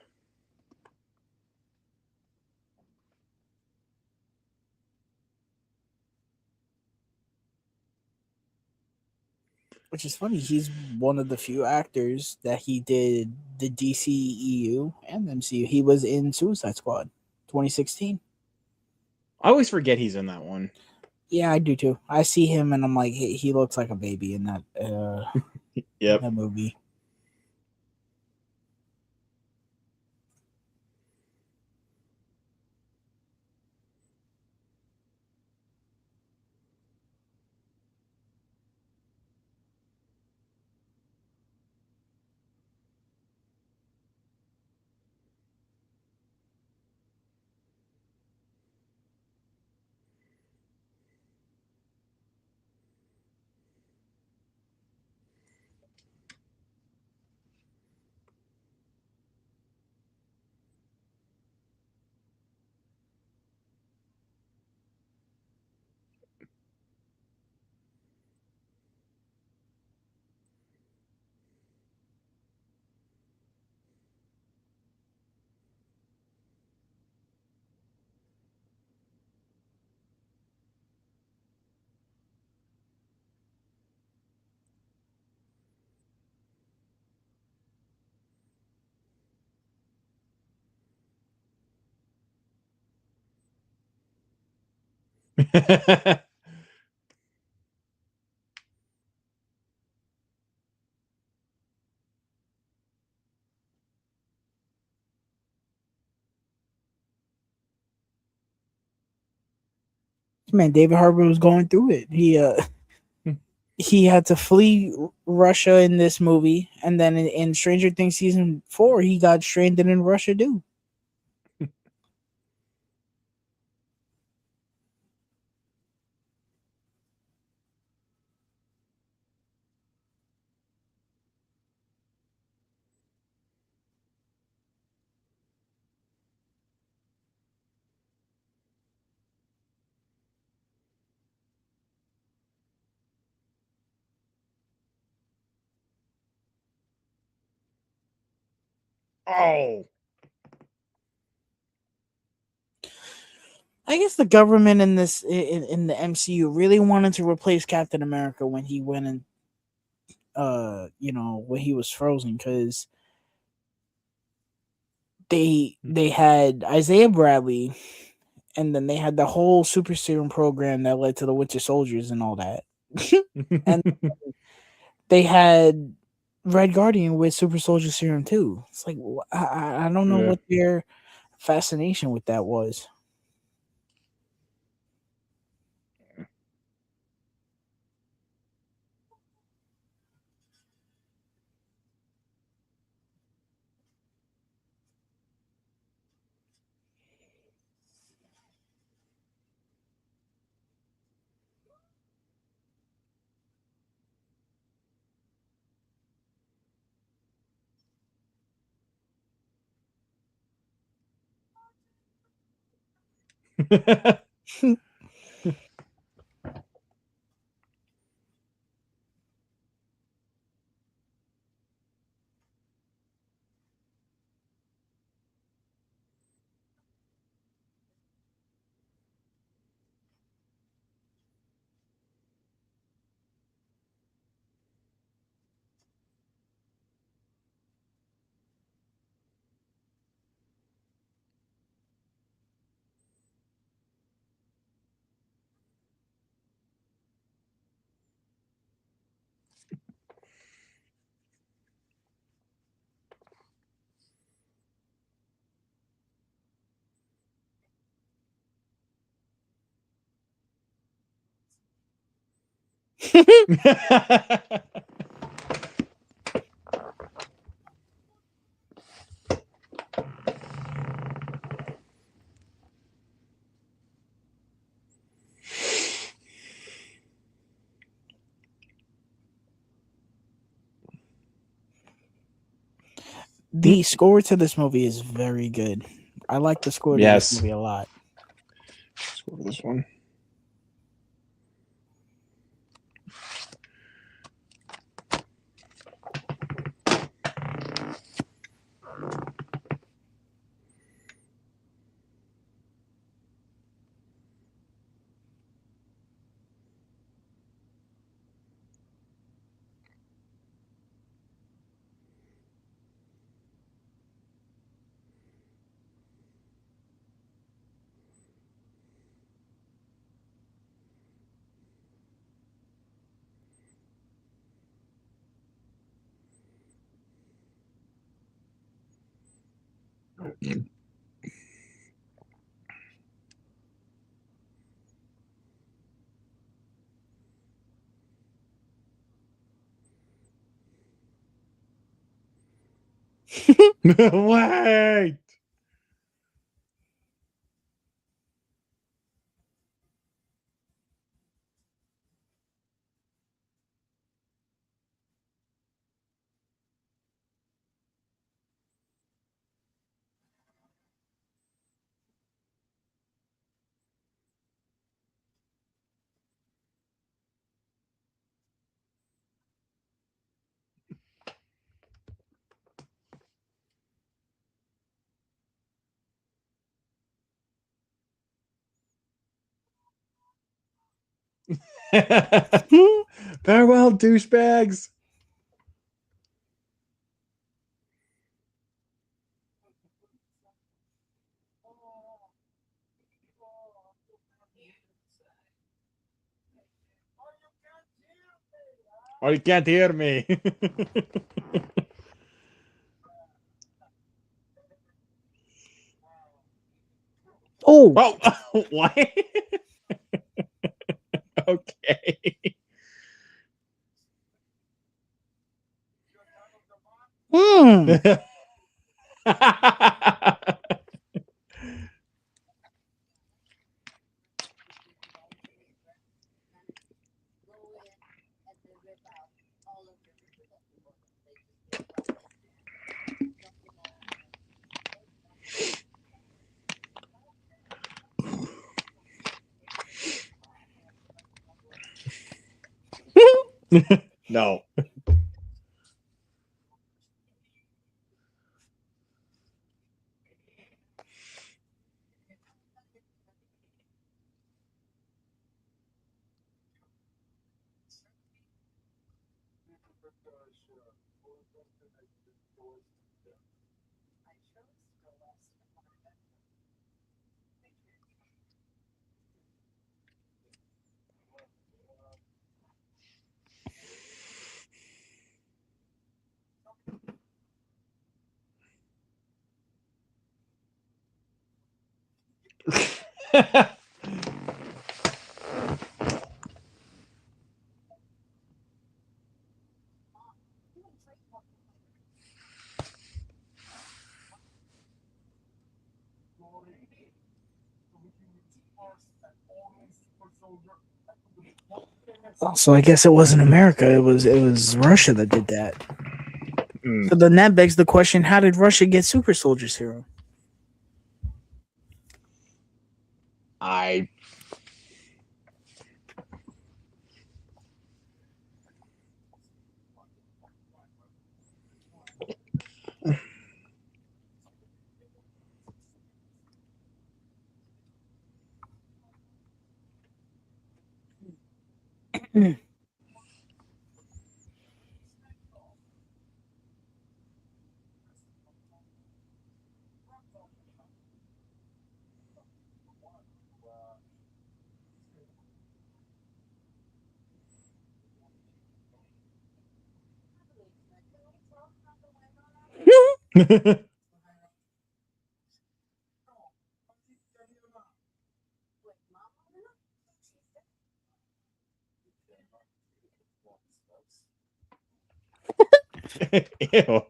Which is funny. He's one of the few actors that he did the DCEU and the MCU. He was in Suicide Squad, 2016. I always forget he's in that one. Yeah, I do too. I see him and I'm like, he looks like a baby in Yep. that movie. Man, David Harbour was going through it. He had to flee Russia in this movie, and then in Stranger Things season 4, he got stranded in Russia too. Oh. I guess the government in in the MCU really wanted to replace Captain America when he went and when he was frozen, because they had Isaiah Bradley, and then they had the whole super serum program that led to the Winter Soldiers and all that. And they had Red Guardian with super soldier serum too. It's like, I don't know Yeah. what their fascination with that was. The score to this movie is very good. I like the score to this Yes. movie a lot. Let's go for this one. Wait. Farewell, douchebags. Oh, you can't hear me. Oh, Oh, what? Okay. hmm. No. So I guess it wasn't America. It was Russia that did that. Mm, So then that begs the question: how did Russia get super soldiers here? I Ew.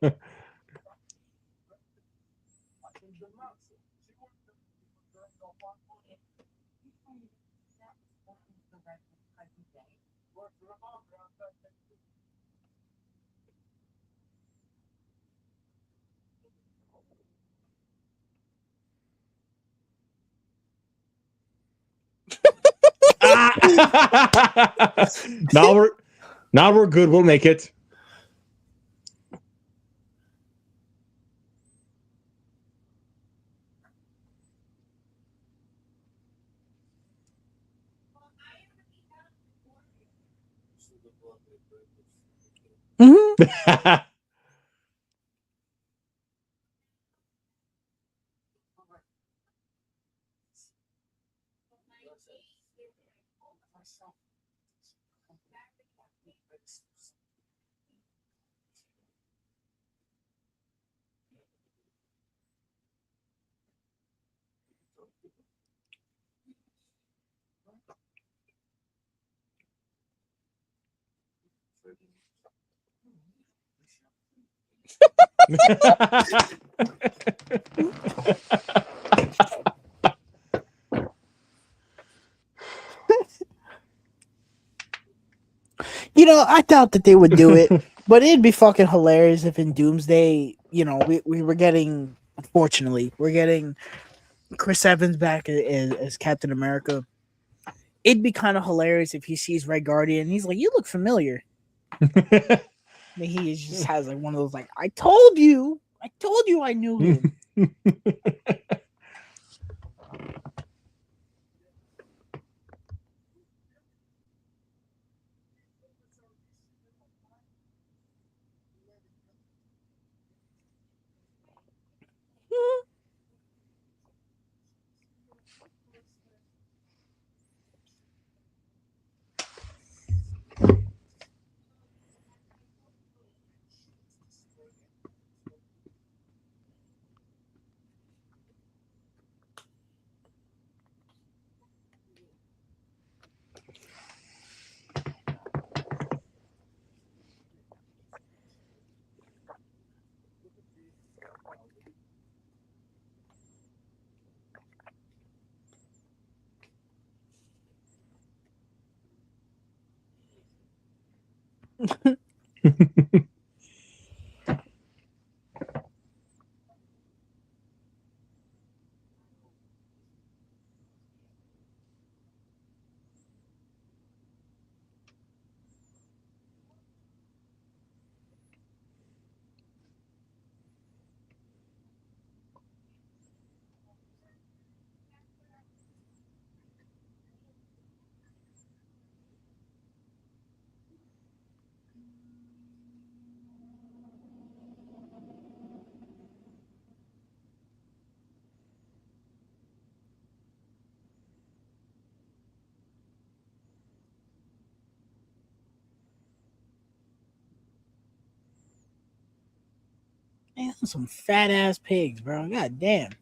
Ah! Now we're good. We'll make it. Mhm. You know, I doubt that they would do it, but it'd be fucking hilarious if in Doomsday, you know, we were getting, unfortunately, we're getting Chris Evans back as Captain America. It'd be kind of hilarious if he sees Red Guardian and he's like, "You look familiar." And he just has like one of those like, I told you I knew him." Man, some fat ass pigs, bro. God damn.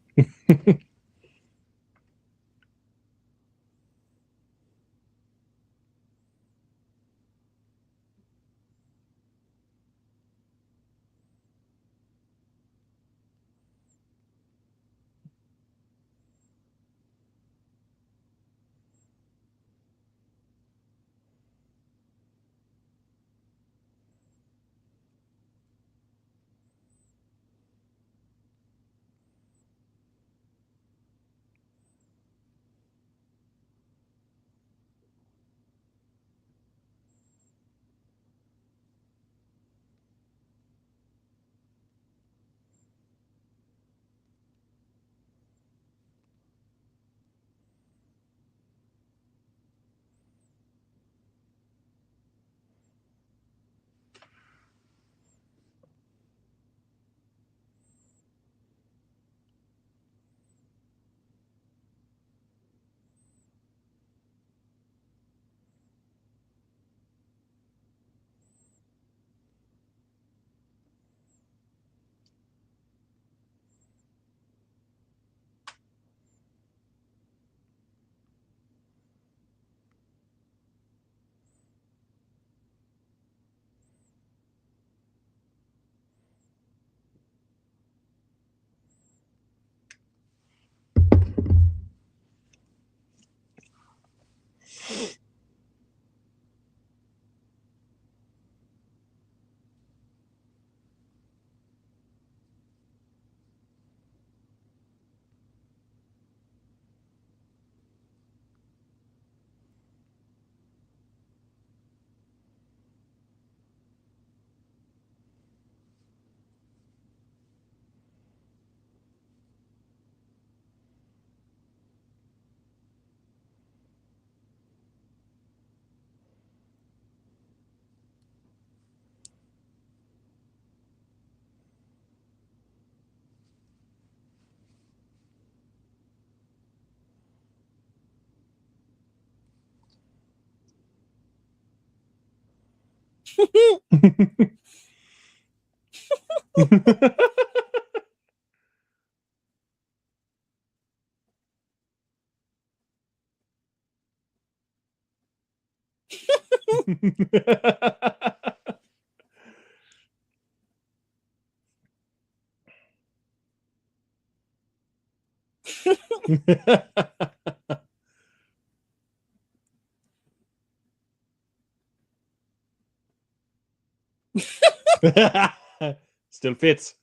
Still fits.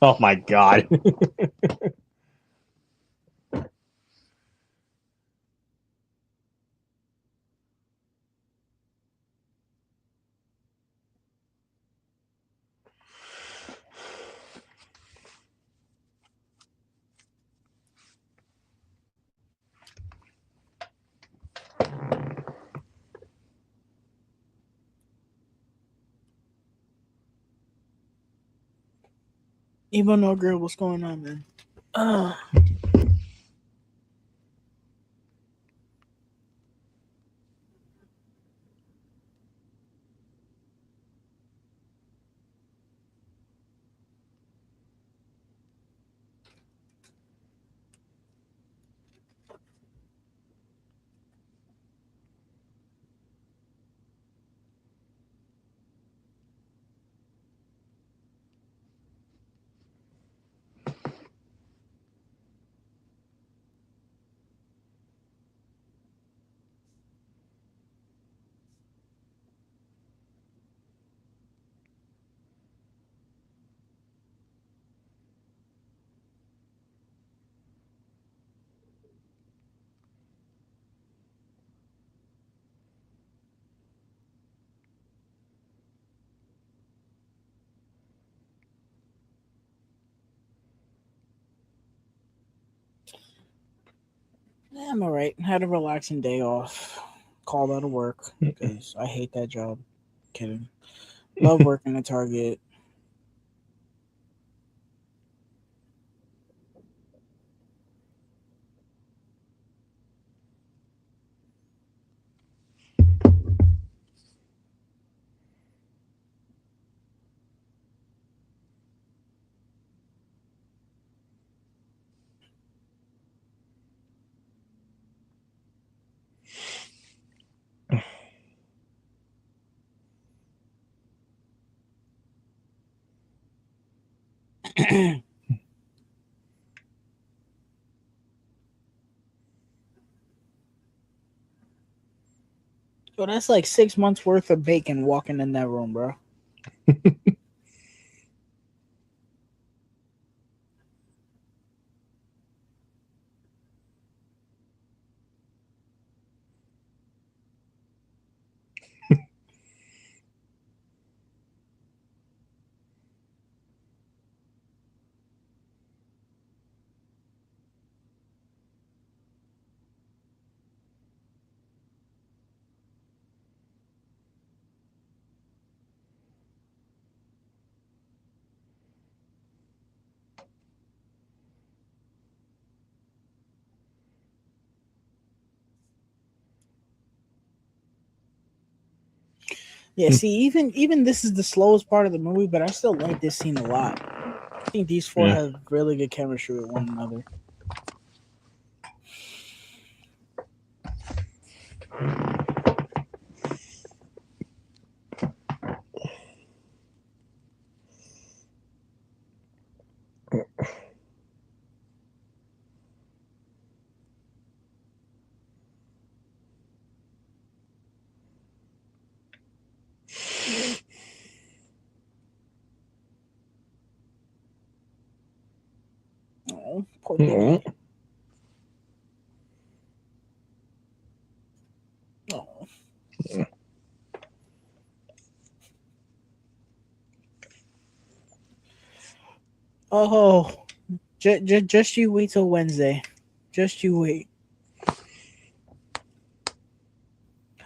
Oh my god. Even no girl, what's going on, man? Yeah, I'm all right. Had a relaxing day off. Called out of work because I hate that job. Kidding. Love working at Target. So that's like 6 months worth of bacon walking in that room, bro. Yeah, see, even this is the slowest part of the movie, but I still like this scene a lot. I think these four have really good chemistry with one another. Oh, poor baby. Oh. Oh, just you wait till Wednesday. Just you wait.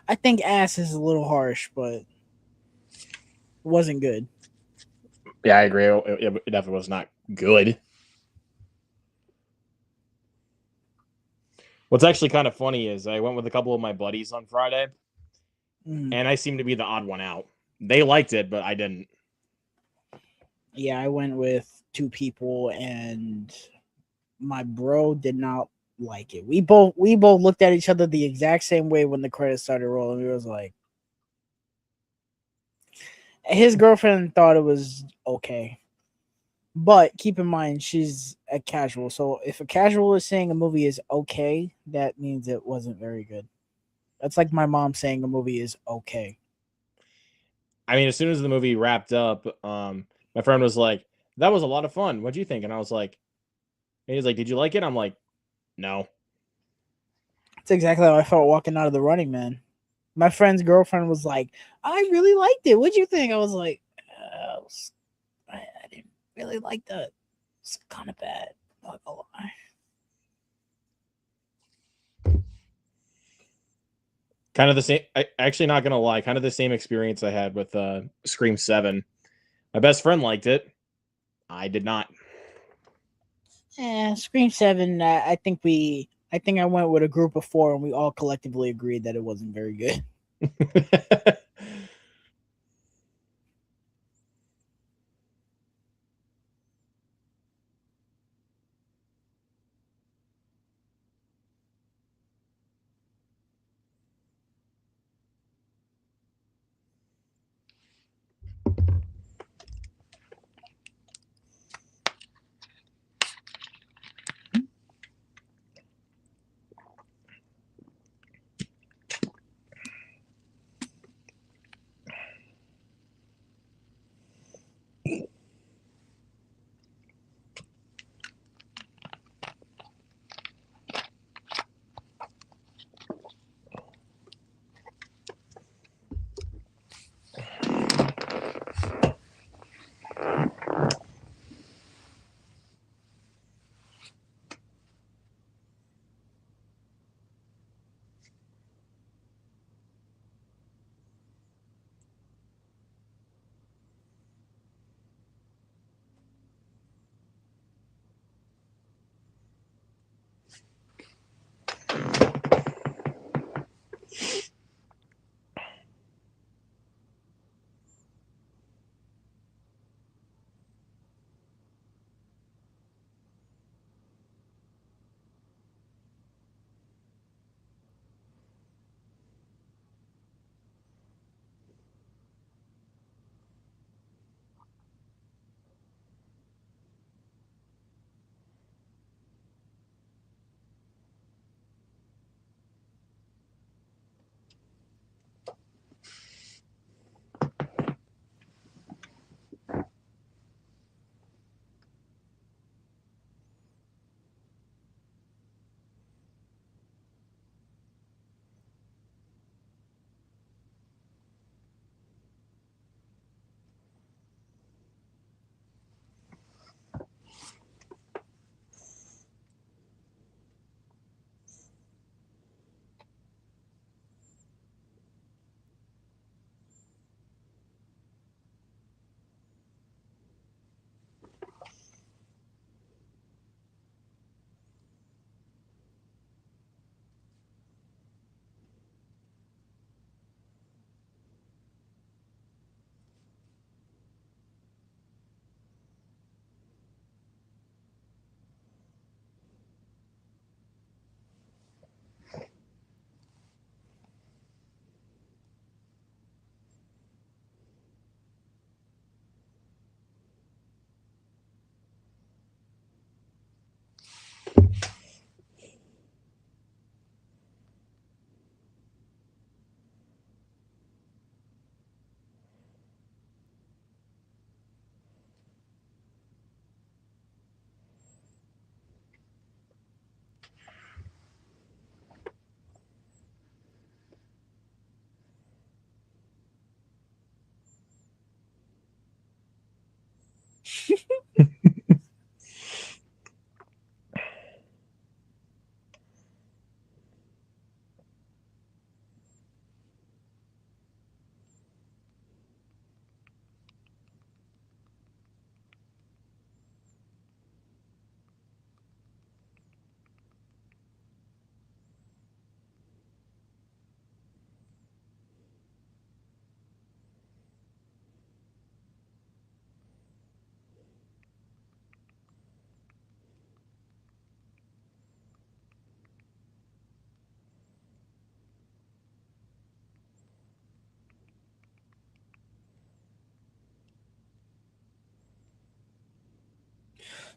I think ass is a little harsh, but wasn't good. Yeah, I agree. It definitely was not good. What's actually kind of funny is I went with a couple of my buddies on Friday, and I seemed to be the odd one out. They liked it, but I didn't. Yeah, I went with two people, and my bro did not like it. We both looked at each other the exact same way when the credits started rolling. We was like, his girlfriend thought it was okay. But keep in mind, she's a casual. So if a casual is saying a movie is okay, that means it wasn't very good. That's like my mom saying a movie is okay. I mean, as soon as the movie wrapped up, my friend was like, "That was a lot of fun. What'd you think?" And I was like, and he's like, "Did you like it?" I'm like, "No." That's exactly how I felt walking out of the Running Man. My friend's girlfriend was like, "I really liked it. What'd you think?" I was like, I didn't really like that. It's kind of bad. Not gonna lie. Kind of the same. Actually, not gonna lie, kind of the same experience I had with Scream 7. My best friend liked it. I did not. Scream 7. I think I went with a group of four, and we all collectively agreed that it wasn't very good.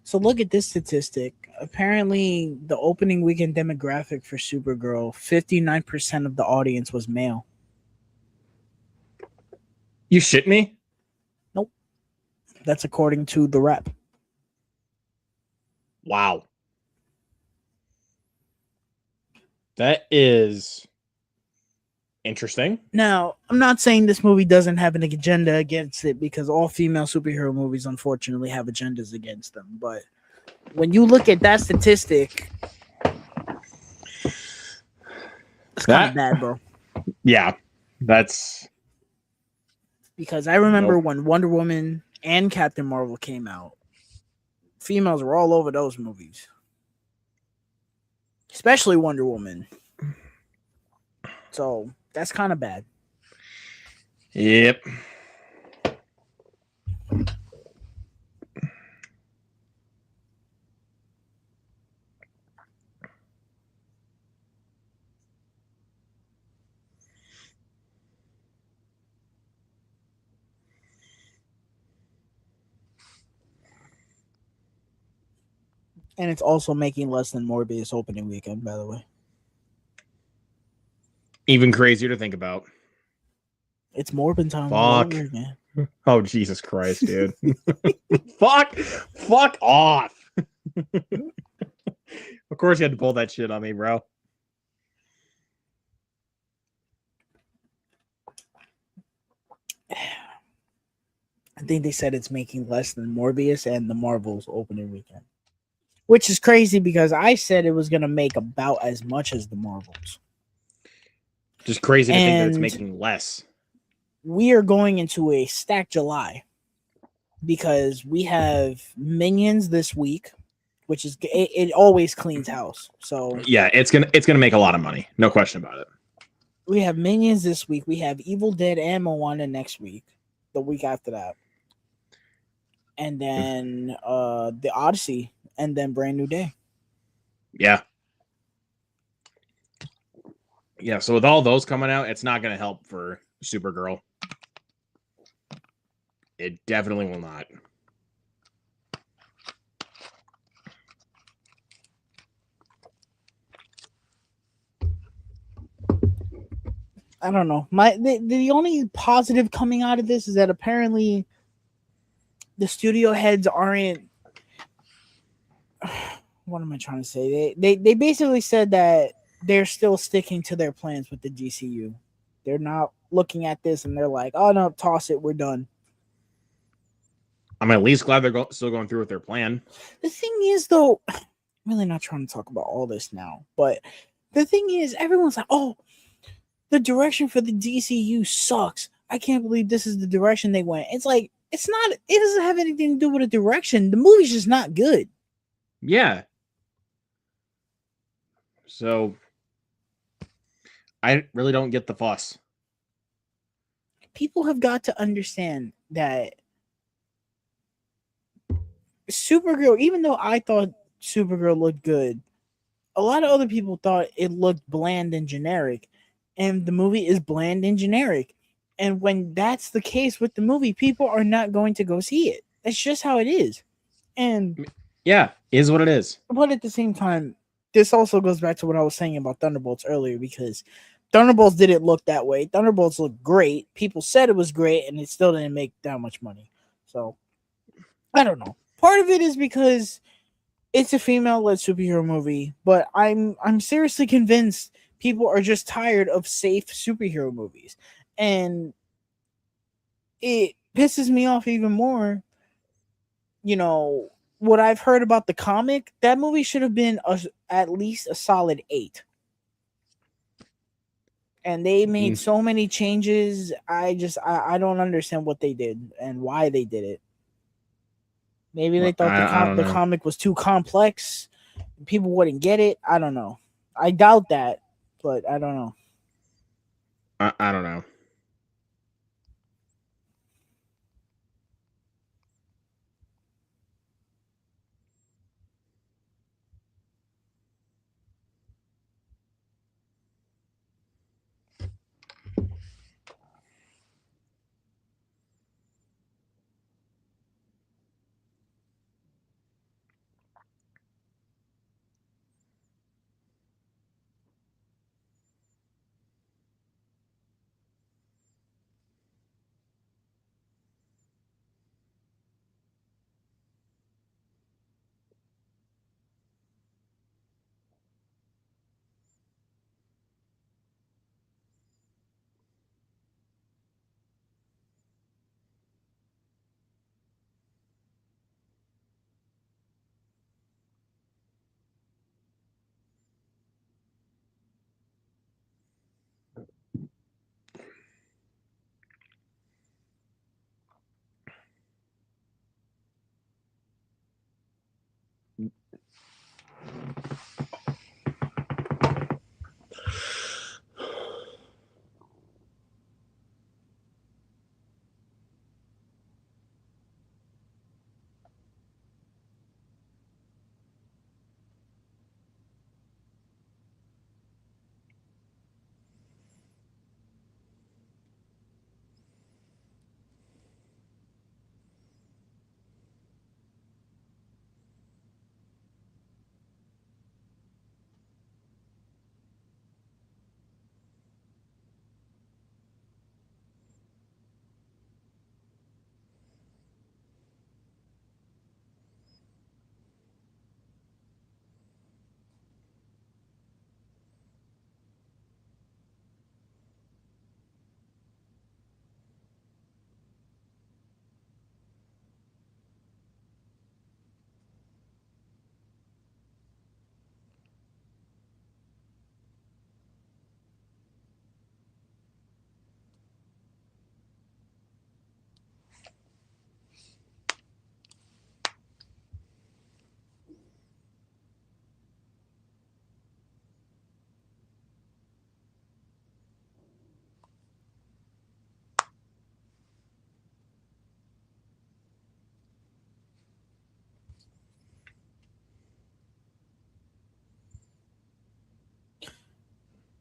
So look at this statistic. Apparently, the opening weekend demographic for Supergirl, 59% of the audience was male. You shit me? Nope. That's according to the rep. Wow. That is interesting. Now, I'm not saying this movie doesn't have an agenda against it because all female superhero movies unfortunately have agendas against them. But when you look at that statistic, it's kind of bad, bro. Yeah, that's Because I remember when Wonder Woman and Captain Marvel came out, females were all over those movies, especially Wonder Woman. So that's kind of bad. Yep. And it's also making less than Morbius opening weekend, by the way. Even crazier to think about. It's Morbin time all over again. Oh, Jesus Christ, dude. Fuck off. Of course you had to pull that shit on me, bro. I think they said it's making less than Morbius and the Marvels opening weekend. Which is crazy because I said it was going to make about as much as the Marvels. Just crazy to think that it's making less. We are going into a stacked July because we have Minions this week, which is it always cleans house. So yeah, it's gonna make a lot of money, no question about it. We have Minions this week. We have Evil Dead and Moana next week, the week after that, and then the Odyssey, and then Brand New Day. Yeah. Yeah, so with all those coming out, it's not going to help for Supergirl. It definitely will not. I don't know. The only positive coming out of this is that apparently the studio heads aren't. What am I trying to say? They basically said that they're still sticking to their plans with the DCU. They're not looking at this and they're like, "Oh no, toss it, we're done." I'm at least glad they're still going through with their plan. The thing is, though, I'm really not trying to talk about all this now, but the thing is, everyone's like, "Oh, the direction for the DCU sucks. I can't believe this is the direction they went." It's like, it's not, it doesn't have anything to do with the direction. The movie's just not good. Yeah. So I really don't get the fuss. People have got to understand that Supergirl, even though I thought Supergirl looked good, a lot of other people thought it looked bland and generic. And the movie is bland and generic. And when that's the case with the movie, people are not going to go see it. That's just how it is. And yeah, is what it is. But at the same time, this also goes back to what I was saying about Thunderbolts earlier, because Thunderbolts didn't look that way. Thunderbolts looked great. People said it was great, and it still didn't make that much money. So I don't know. Part of it is because it's a female-led superhero movie, but I'm seriously convinced people are just tired of safe superhero movies, and it pisses me off even more. You know what I've heard about the comic? That movie should have been at least a solid 8. And they made so many changes. I don't understand what they did and why they did it. Maybe they thought the comic was too complex. People wouldn't get it. I don't know. I doubt that, but I don't know. I don't know.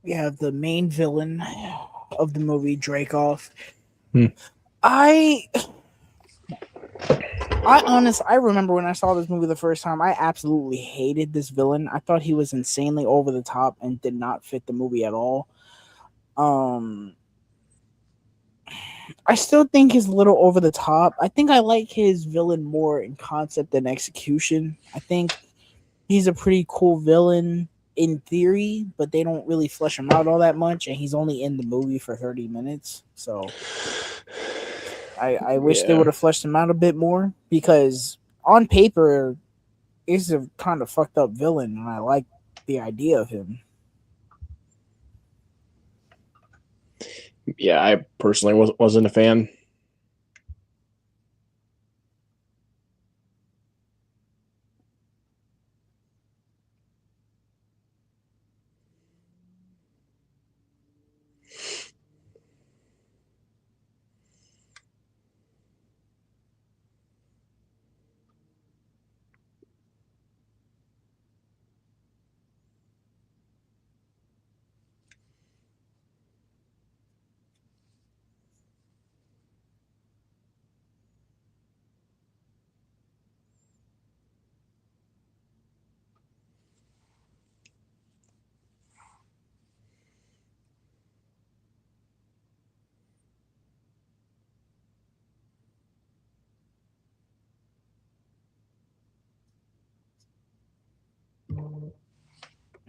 we have the main villain of the movie, Dracoff. Hmm. I I remember when I saw this movie the first time, I absolutely hated this villain. I thought he was insanely over the top and did not fit the movie at all. Um, I still think he's a little over the top. I think I like his villain more in concept than execution. I think he's a pretty cool villain in theory, but they don't really flesh him out all that much, and he's only in the movie for 30 minutes. So I wish they Yeah. would have fleshed him out a bit more because on paper, he's a kind of fucked up villain, and I like the idea of him. Yeah, I personally wasn't a fan.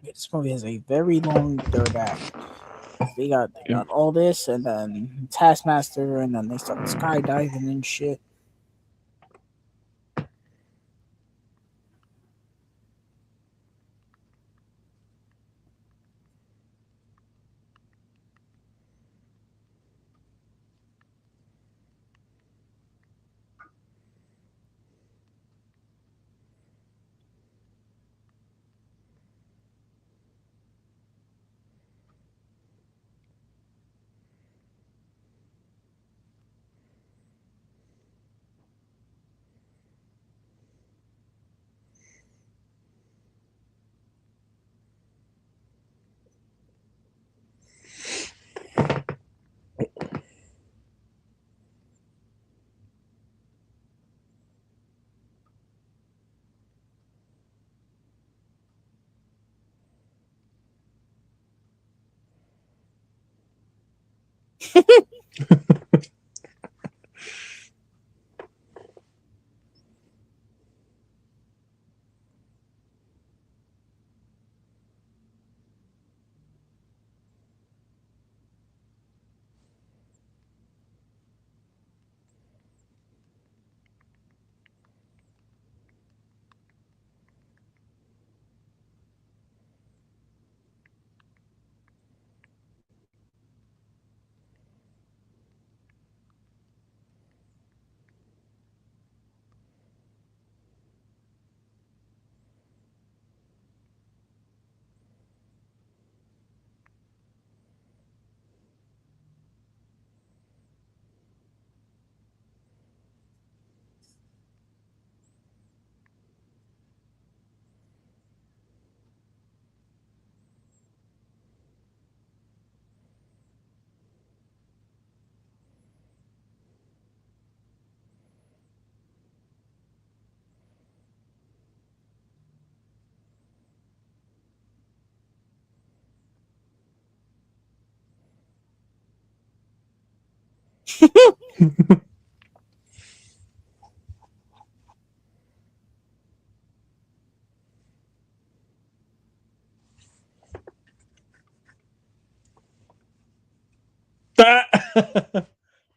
This movie has a very long third act. They got all this, and then Taskmaster, and then they start skydiving and shit.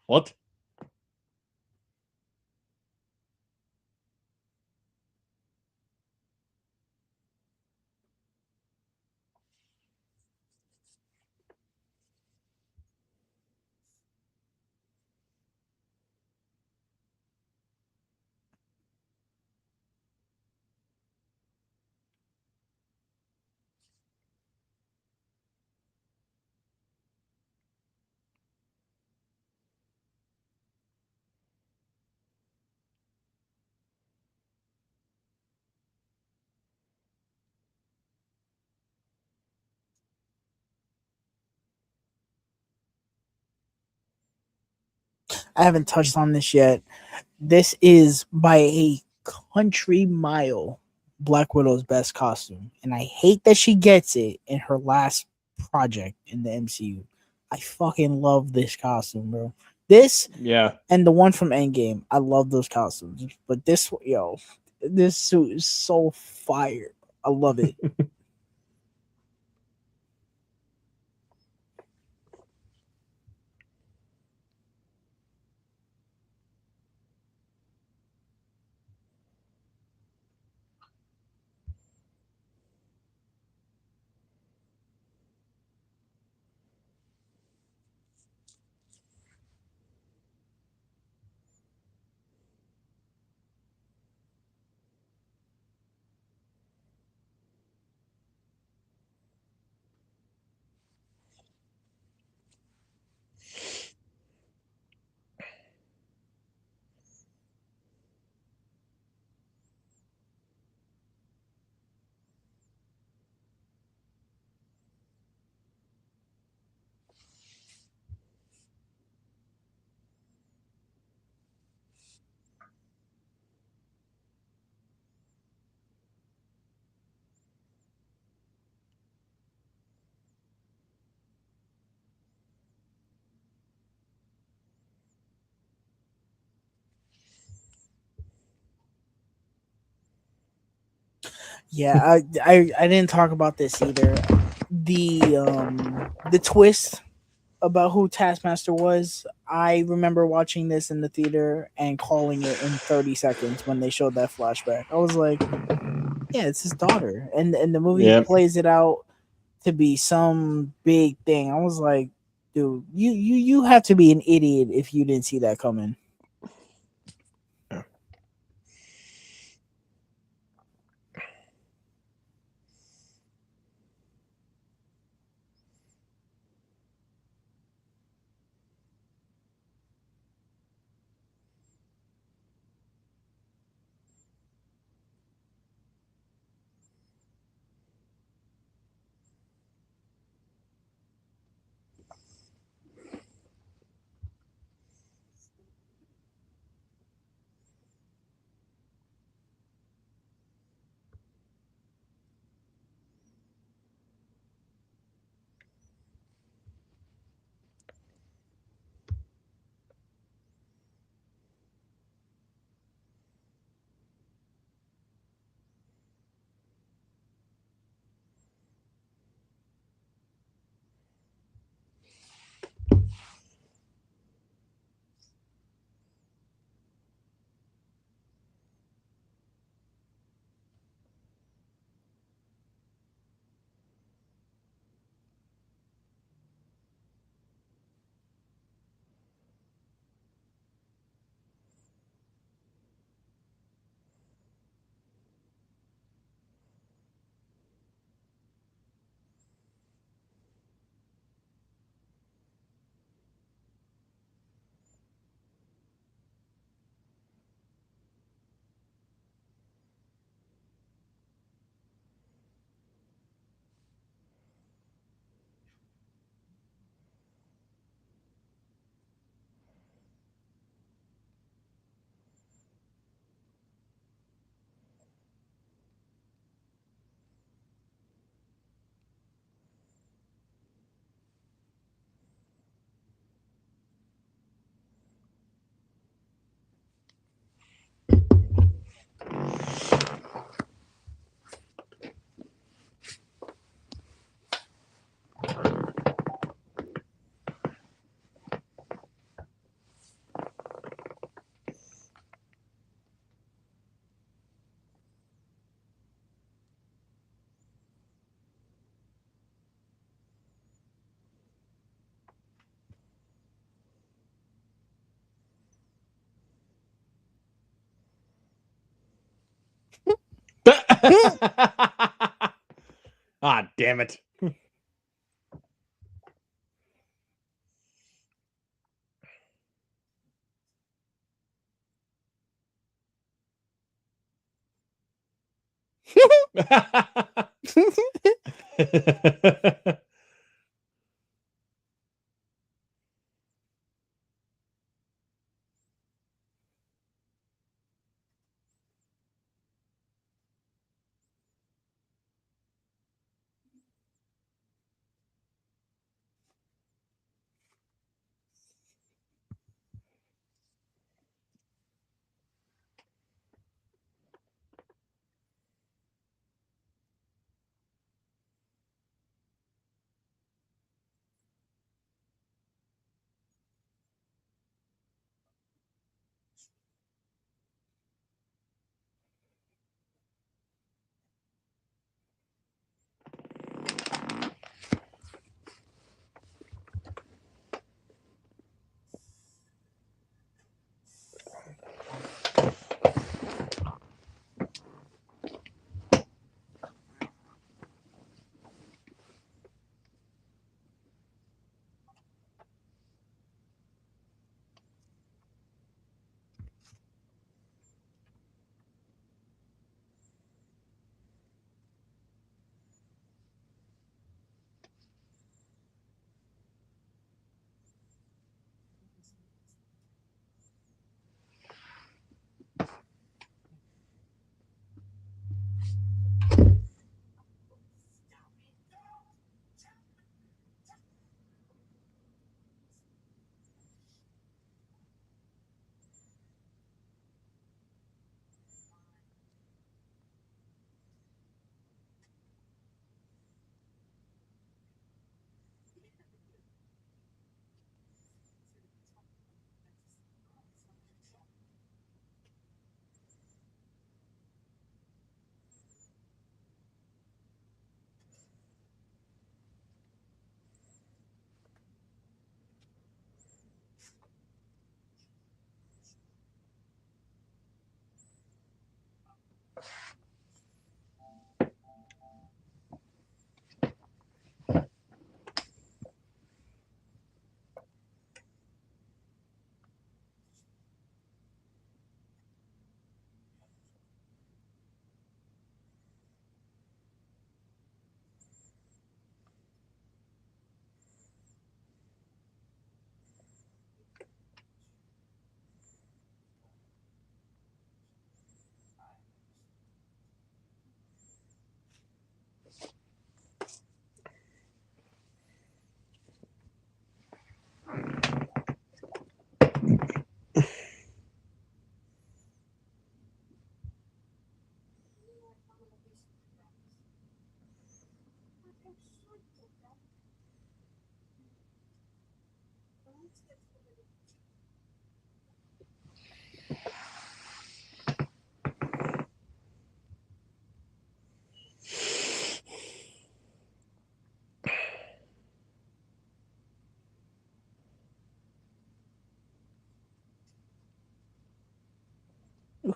What? I haven't touched on this yet. This is by a country mile Black Widow's best costume, and I hate that she gets it in her last project in the MCU. I fucking love this costume, bro. This Yeah. and the one from Endgame, I love those costumes. But this, yo, this suit is so fire. I love it. Yeah, I didn't talk about this either. The twist about who Taskmaster was, I remember watching this in the theater and calling it in 30 seconds when they showed that flashback. I was like, yeah, it's his daughter. And the movie Yeah. plays it out to be some big thing. I was like, dude, you have to be an idiot if you didn't see that coming. Ah, damn it.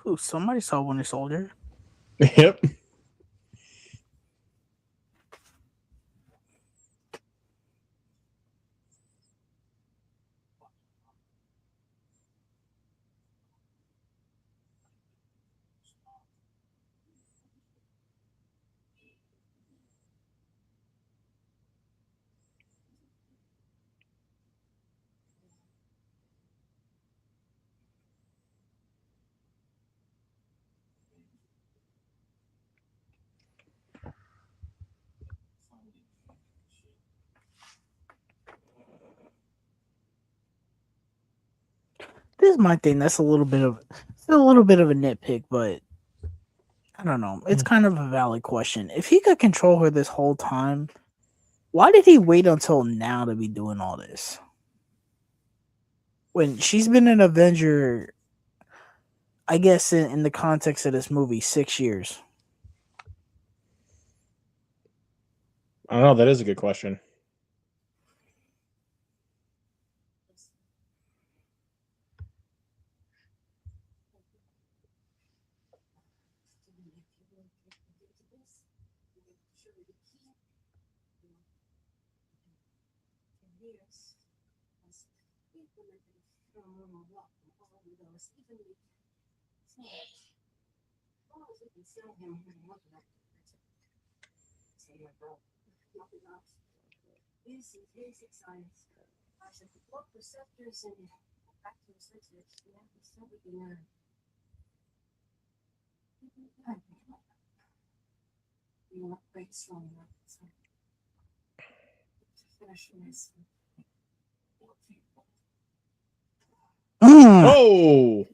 Ooh, somebody saw Winter Soldier. Yep. This is my thing. That's a little bit of a nitpick, but I don't know. It's kind of a valid question. If he could control her this whole time, why did he wait until now to be doing all this? When she's been an Avenger, I guess in the context of this movie, 6 years. I don't know. That is a good question. Mm. Oh,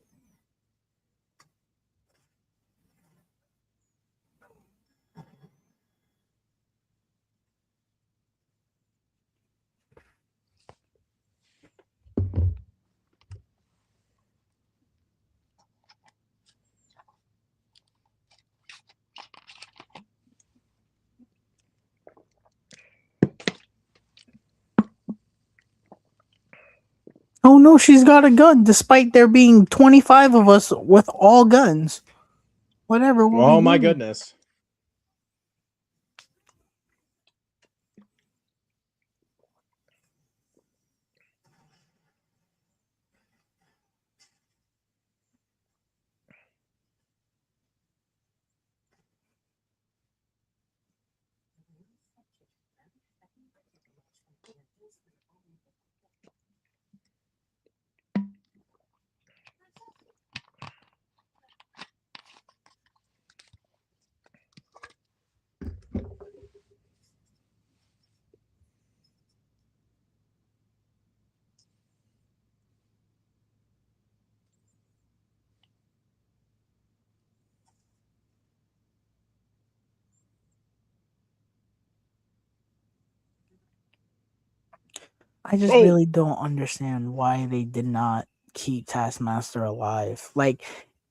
Oh no, she's got a gun, despite there being 25 of us with all guns. Whatever will we oh my do? goodness. I just Oh, really don't understand why they did not keep Taskmaster alive. Like,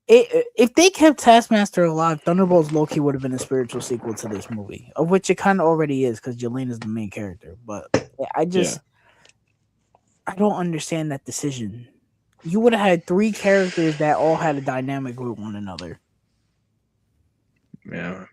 if they kept Taskmaster alive, Thunderbolts Loki would have been a spiritual sequel to this movie, of which it kind of already is because Jolene is the main character. But I yeah. just I don't understand that decision. You would have had three characters that all had a dynamic with one another. Yeah.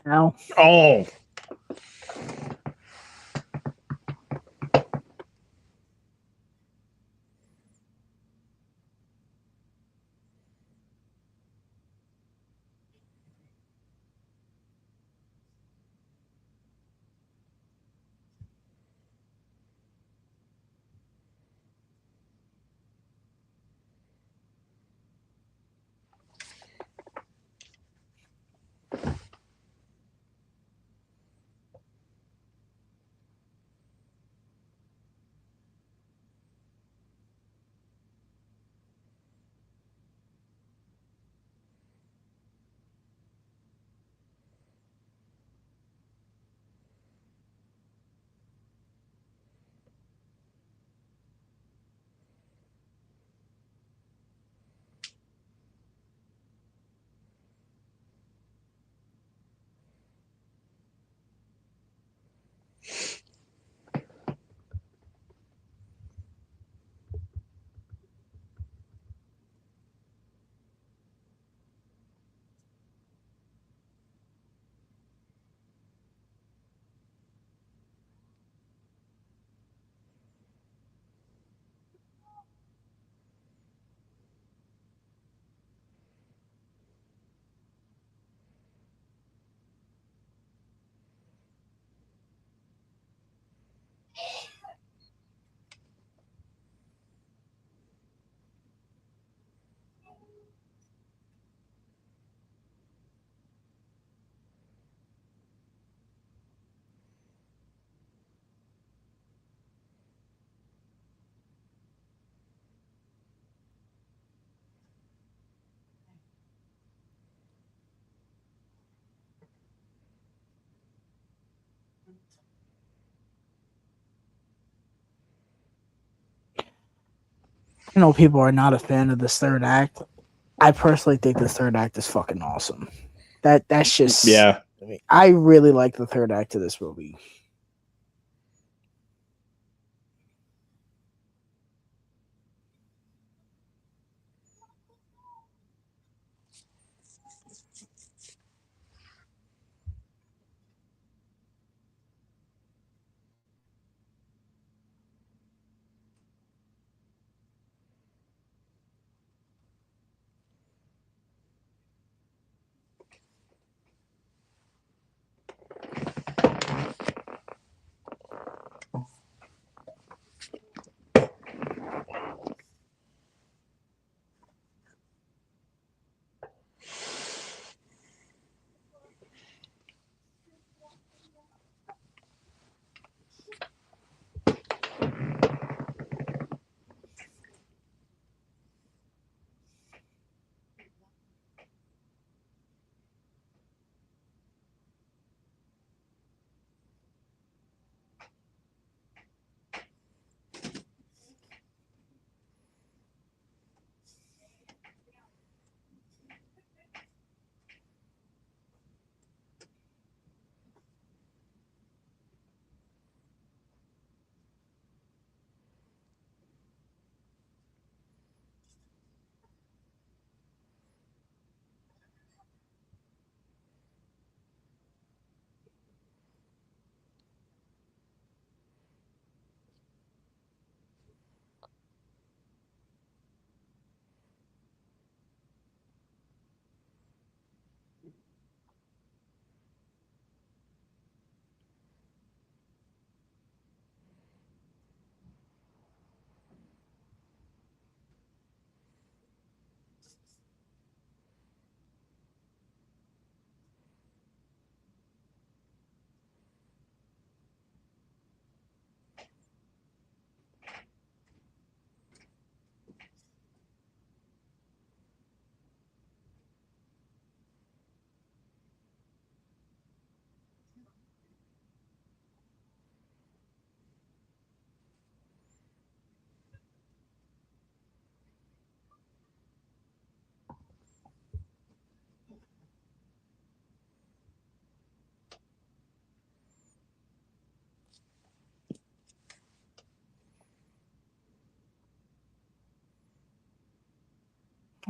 Now, Oh, I know people are not a fan of this third act. I personally think this third act is fucking awesome. That's just. yeah. I mean, I really like the third act of this movie.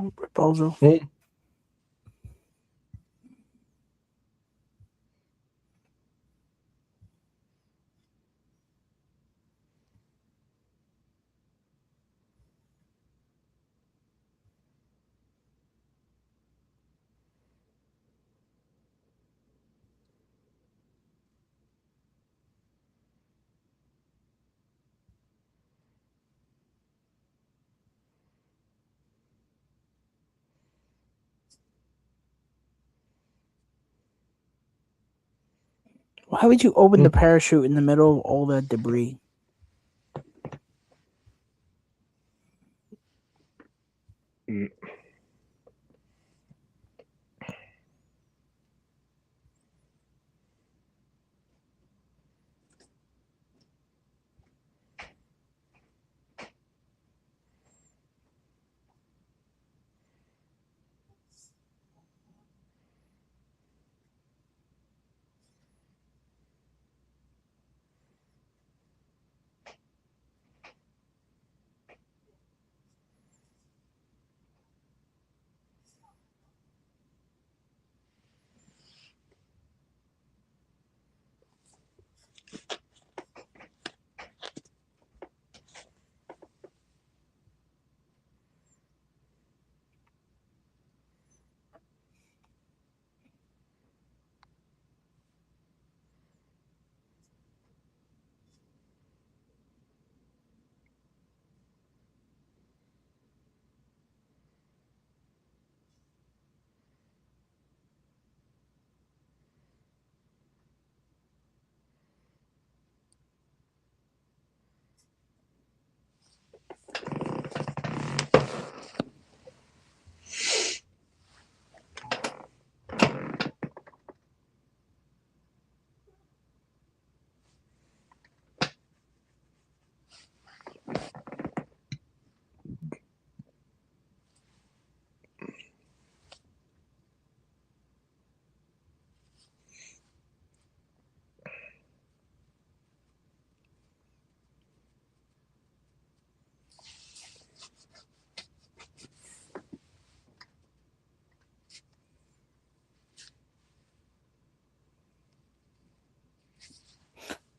Proposal. Why would you open the parachute in the middle of all that debris?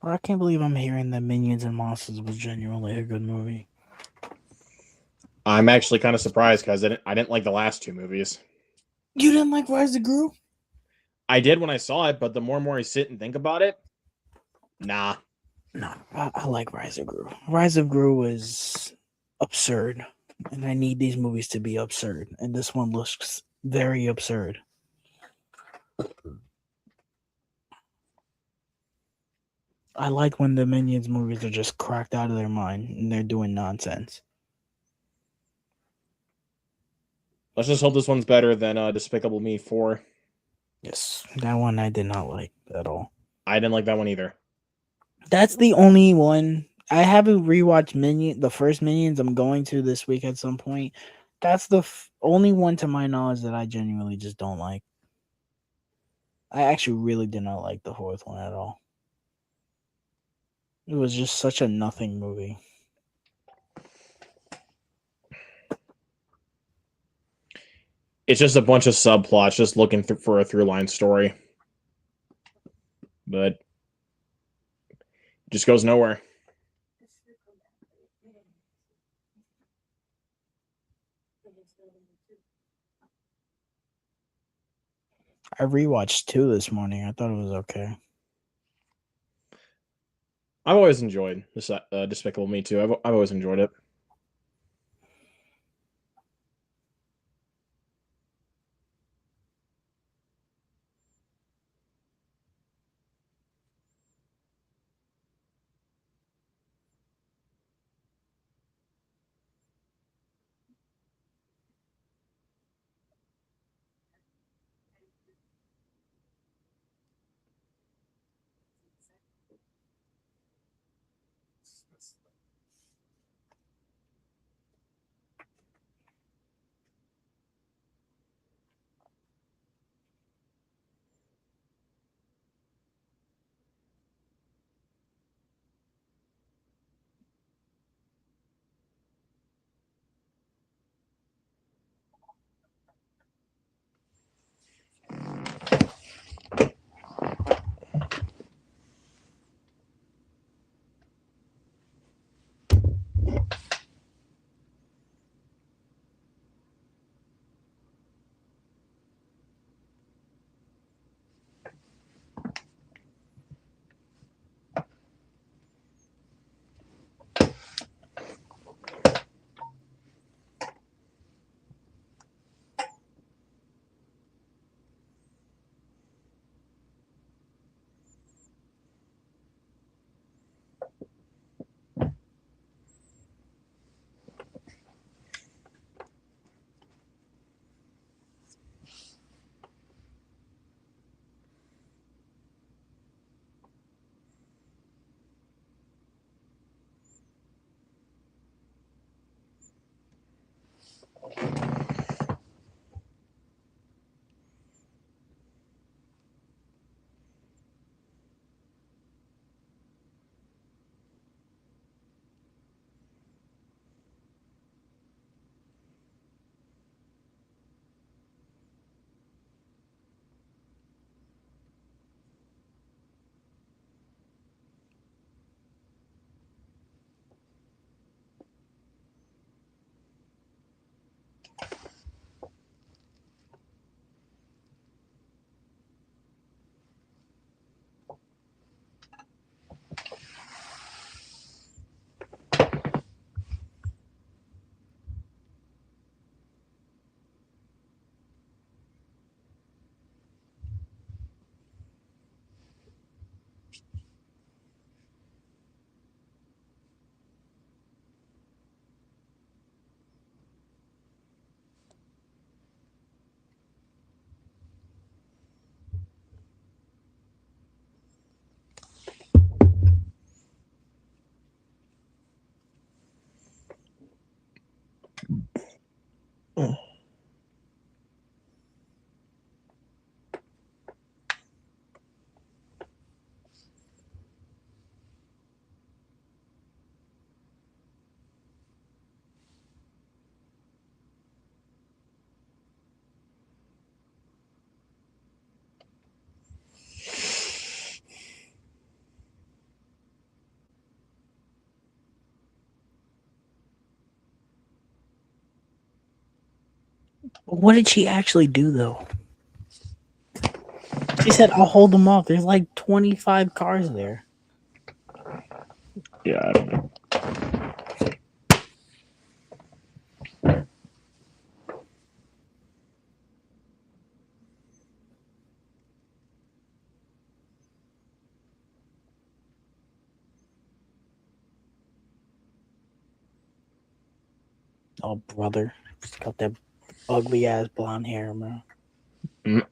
I can't believe I'm hearing that Minions and Monsters was genuinely a good movie. I'm actually kind of surprised because I didn't like the last two movies. You didn't like Rise of Gru? I did when I saw it, but the more and more I sit and think about it, nah. No, I like Rise of Gru. Rise of Gru is absurd, and I need these movies to be absurd. And this one looks very absurd. I like when the Minions movies are just cracked out of their mind and they're doing nonsense. Let's just hope this one's better than Despicable Me 4. Yes, that one I did not like at all. I didn't like that one either. That's the only one. I haven't rewatched the first Minions. I'm going to this week at some point. That's the only one to my knowledge that I genuinely just don't like. I actually really did not like the fourth one at all. It was just such a nothing movie. It's just a bunch of subplots, just looking for a through line story. But it just goes nowhere. I rewatched 2 this morning. I thought it was okay. I've always enjoyed this Despicable Me too. I've always enjoyed it. What did she actually do though? She said, "I'll hold them off." There's like 25 cars there. Yeah, I don't know. Oh, brother. She's got that ugly ass blonde hair, man. Mm.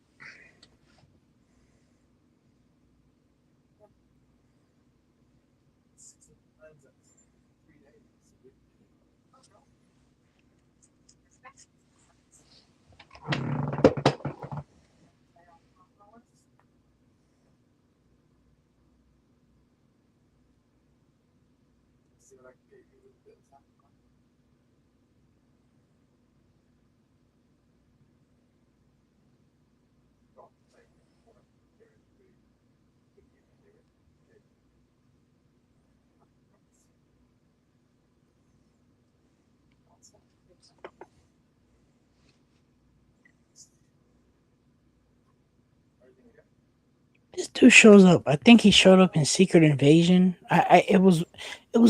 This dude shows up. I think he showed up in Secret Invasion. It was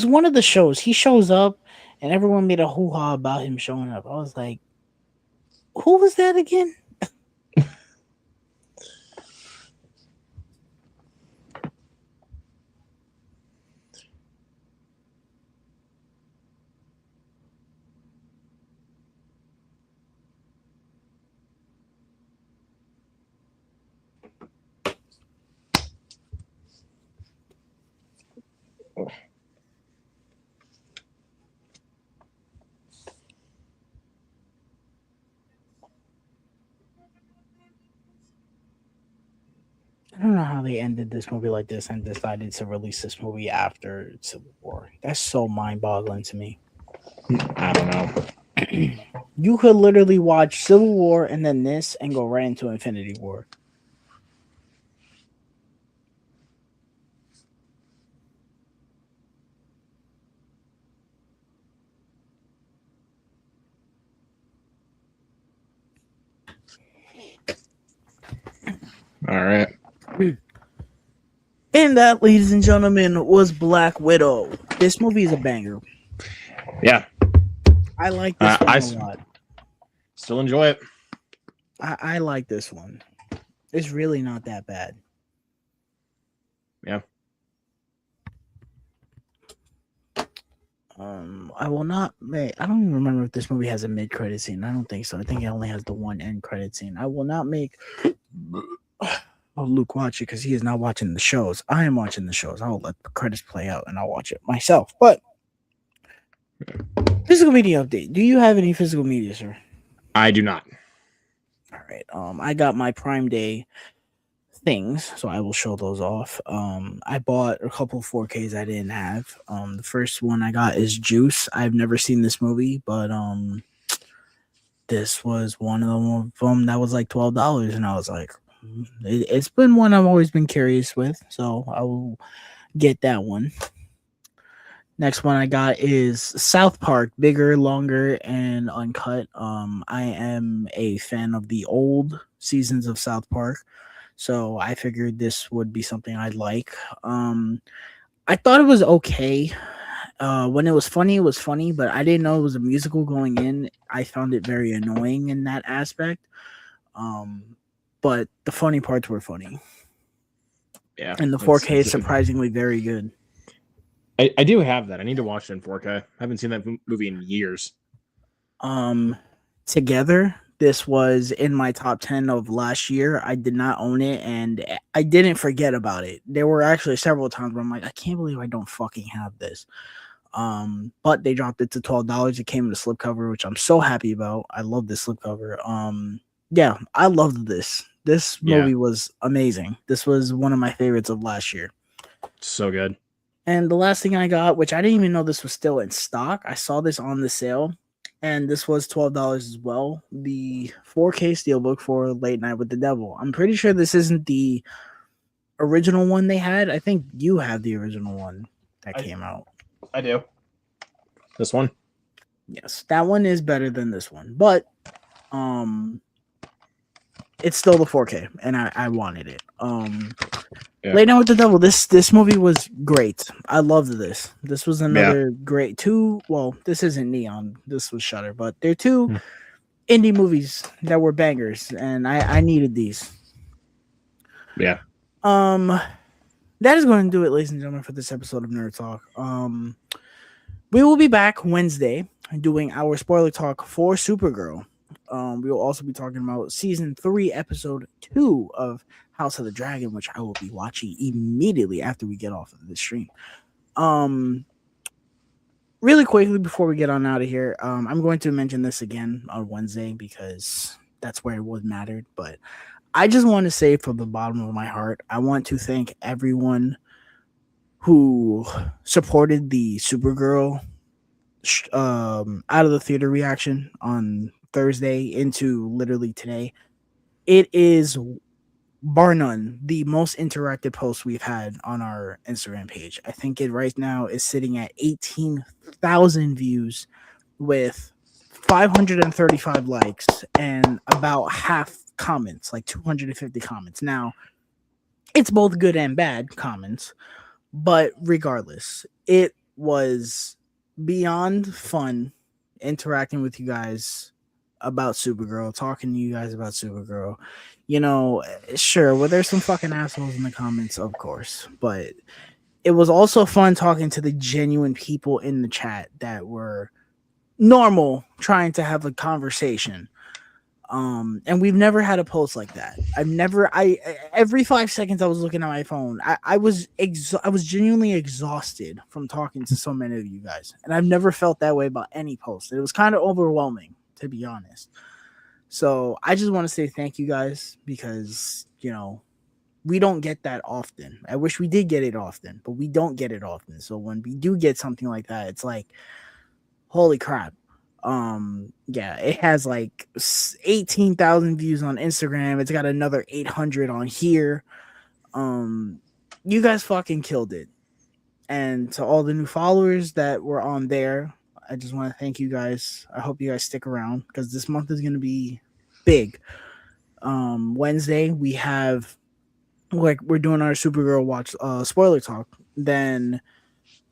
one of the shows. He shows up, and everyone made a hoo ha about him showing up. I was like, who was that again? I don't know how they ended this movie like this and decided to release this movie after Civil War. That's so mind boggling to me. I don't know. You could literally watch Civil War and then this and go right into Infinity War. All right. And that, ladies and gentlemen, was Black Widow. This movie is a banger. Yeah. I like this one a lot. Still enjoy it. I like this one. It's really not that bad. Yeah. I will not. I don't even remember if this movie has a mid-credit scene. I don't think so. I think it only has the one end credit scene. I will not make. Oh, Luke, watch it because he is not watching the shows. I am watching the shows. I will let the credits play out and I'll watch it myself. But physical media update. Do you have any physical media, sir? I do not. All right. I got my Prime Day things, so I will show those off. I bought a couple of 4Ks I didn't have. The first one I got is Juice. I've never seen this movie, but this was one of them that was like $12, and I was like, it's been one I've always been curious with, so I will get that one. Next one I got is South Park, bigger, longer, and uncut. I am a fan of the old seasons of South Park, so I figured this would be something I'd like. I thought it was okay. When it was funny, but I didn't know it was a musical going in. I found it very annoying in that aspect. But the funny parts were funny. Yeah. And the 4K is surprisingly very good. I do have that. I need to watch it in 4K. I haven't seen that movie in years. Together, this was in my top 10 of last year. I did not own it, and I didn't forget about it. There were actually several times where I'm like, I can't believe I don't fucking have this. But they dropped it to $12. It came in a slipcover, which I'm so happy about. I love this slipcover. Yeah, I loved this. This movie was amazing. This was one of my favorites of last year. So good. And the last thing I got, which I didn't even know this was still in stock, I saw this on the sale, and this was $12 as well. The 4K Steelbook for Late Night with the Devil. I'm pretty sure this isn't the original one they had. I think you have the original one that came out. I do. This one? Yes, that one is better than this one. But It's still the 4K, and I wanted it. Yeah. Lay Down with the Devil. This movie was great. I loved this. This was Yeah. another great two. Well, this isn't Neon. This was Shutter, but they're two Hmm. indie movies that were bangers, and I needed these. Yeah. That is going to do it, ladies and gentlemen, for this episode of Nerd Talk. We will be back Wednesday doing our spoiler talk for Supergirl. We will also be talking about season 3, episode 2 of House of the Dragon, which I will be watching immediately after we get off of this stream. Really quickly before we get on out of here, I'm going to mention this again on Wednesday because that's where it would matter. But I just want to say from the bottom of my heart, I want to thank everyone who supported the Supergirl out of the theater reaction on Thursday into literally today. It is bar none the most interactive post we've had on our Instagram page. I think it right now is sitting at 18,000 views with 535 likes and about half comments, like 250 comments. Now, it's both good and bad comments, but regardless, it was beyond fun interacting with you guys about Supergirl, talking to you guys about Supergirl. You know, sure, well, there's some fucking assholes in the comments, of course, but it was also fun talking to the genuine people in the chat that were normal, trying to have a conversation. And we've never had a post like that. Every 5 seconds I was looking at my phone. I was genuinely exhausted from talking to so many of you guys, and I've never felt that way about any post. It was kind of overwhelming, to be honest. So I just want to say thank you guys because we don't get that often. I wish we did get it often, but we don't get it often. So when we do get something like that, it's like, holy crap. Yeah, it has like 18,000 views on Instagram. It's got another 800 on here. You guys fucking killed it. And to all the new followers that were on there, I just want to thank you guys. I hope you guys stick around because this month is going to be big. Wednesday we have we're doing our Supergirl watch spoiler talk. Then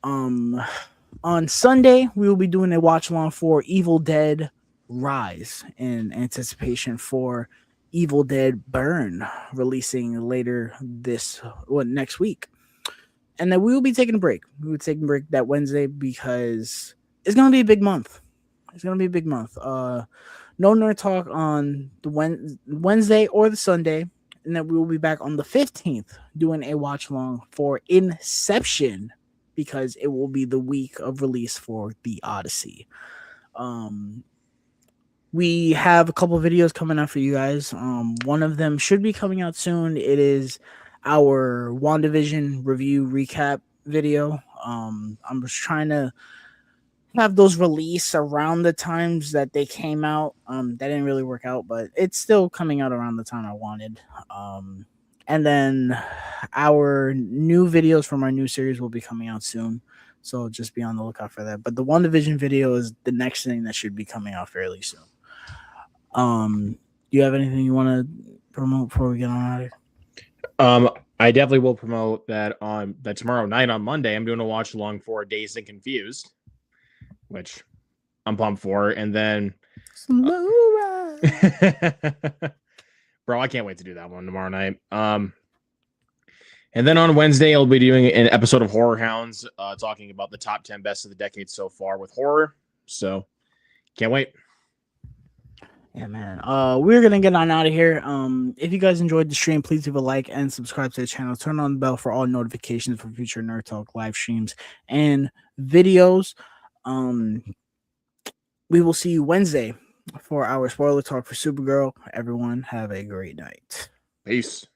on Sunday, we will be doing a watch along for Evil Dead Rise in anticipation for Evil Dead Burn releasing later next week. And then we will be taking a break. We will be taking a break that Wednesday because it's going to be a big month. It's going to be a big month. No Nerd Talk on the Wednesday or the Sunday. And then we will be back on the 15th doing a watch along for Inception, because it will be the week of release for the Odyssey. We have a couple videos coming out for you guys. One of them should be coming out soon. It is our WandaVision review recap video. I'm just trying to have those release around the times that they came out. That didn't really work out, but it's still coming out around the time I wanted. And then our new videos from our new series will be coming out soon. So just be on the lookout for that. But the WandaVision video is the next thing that should be coming out fairly soon. Do you have anything you want to promote before we get on out of here? I definitely will promote that tomorrow night on Monday. I'm doing a watch along for Dazed and Confused, which I'm pumped for. And then bro, I can't wait to do that one tomorrow night. And then on Wednesday, I'll be doing an episode of Horror Hounds, talking about the top 10 best of the decade so far with horror. So can't wait. Yeah, man. We're gonna get on out of here. If you guys enjoyed the stream, please leave a like and subscribe to the channel. Turn on the bell for all notifications for future Nerd Talk live streams and videos. We will see you Wednesday for our spoiler talk for Supergirl. Everyone have a great night. Peace.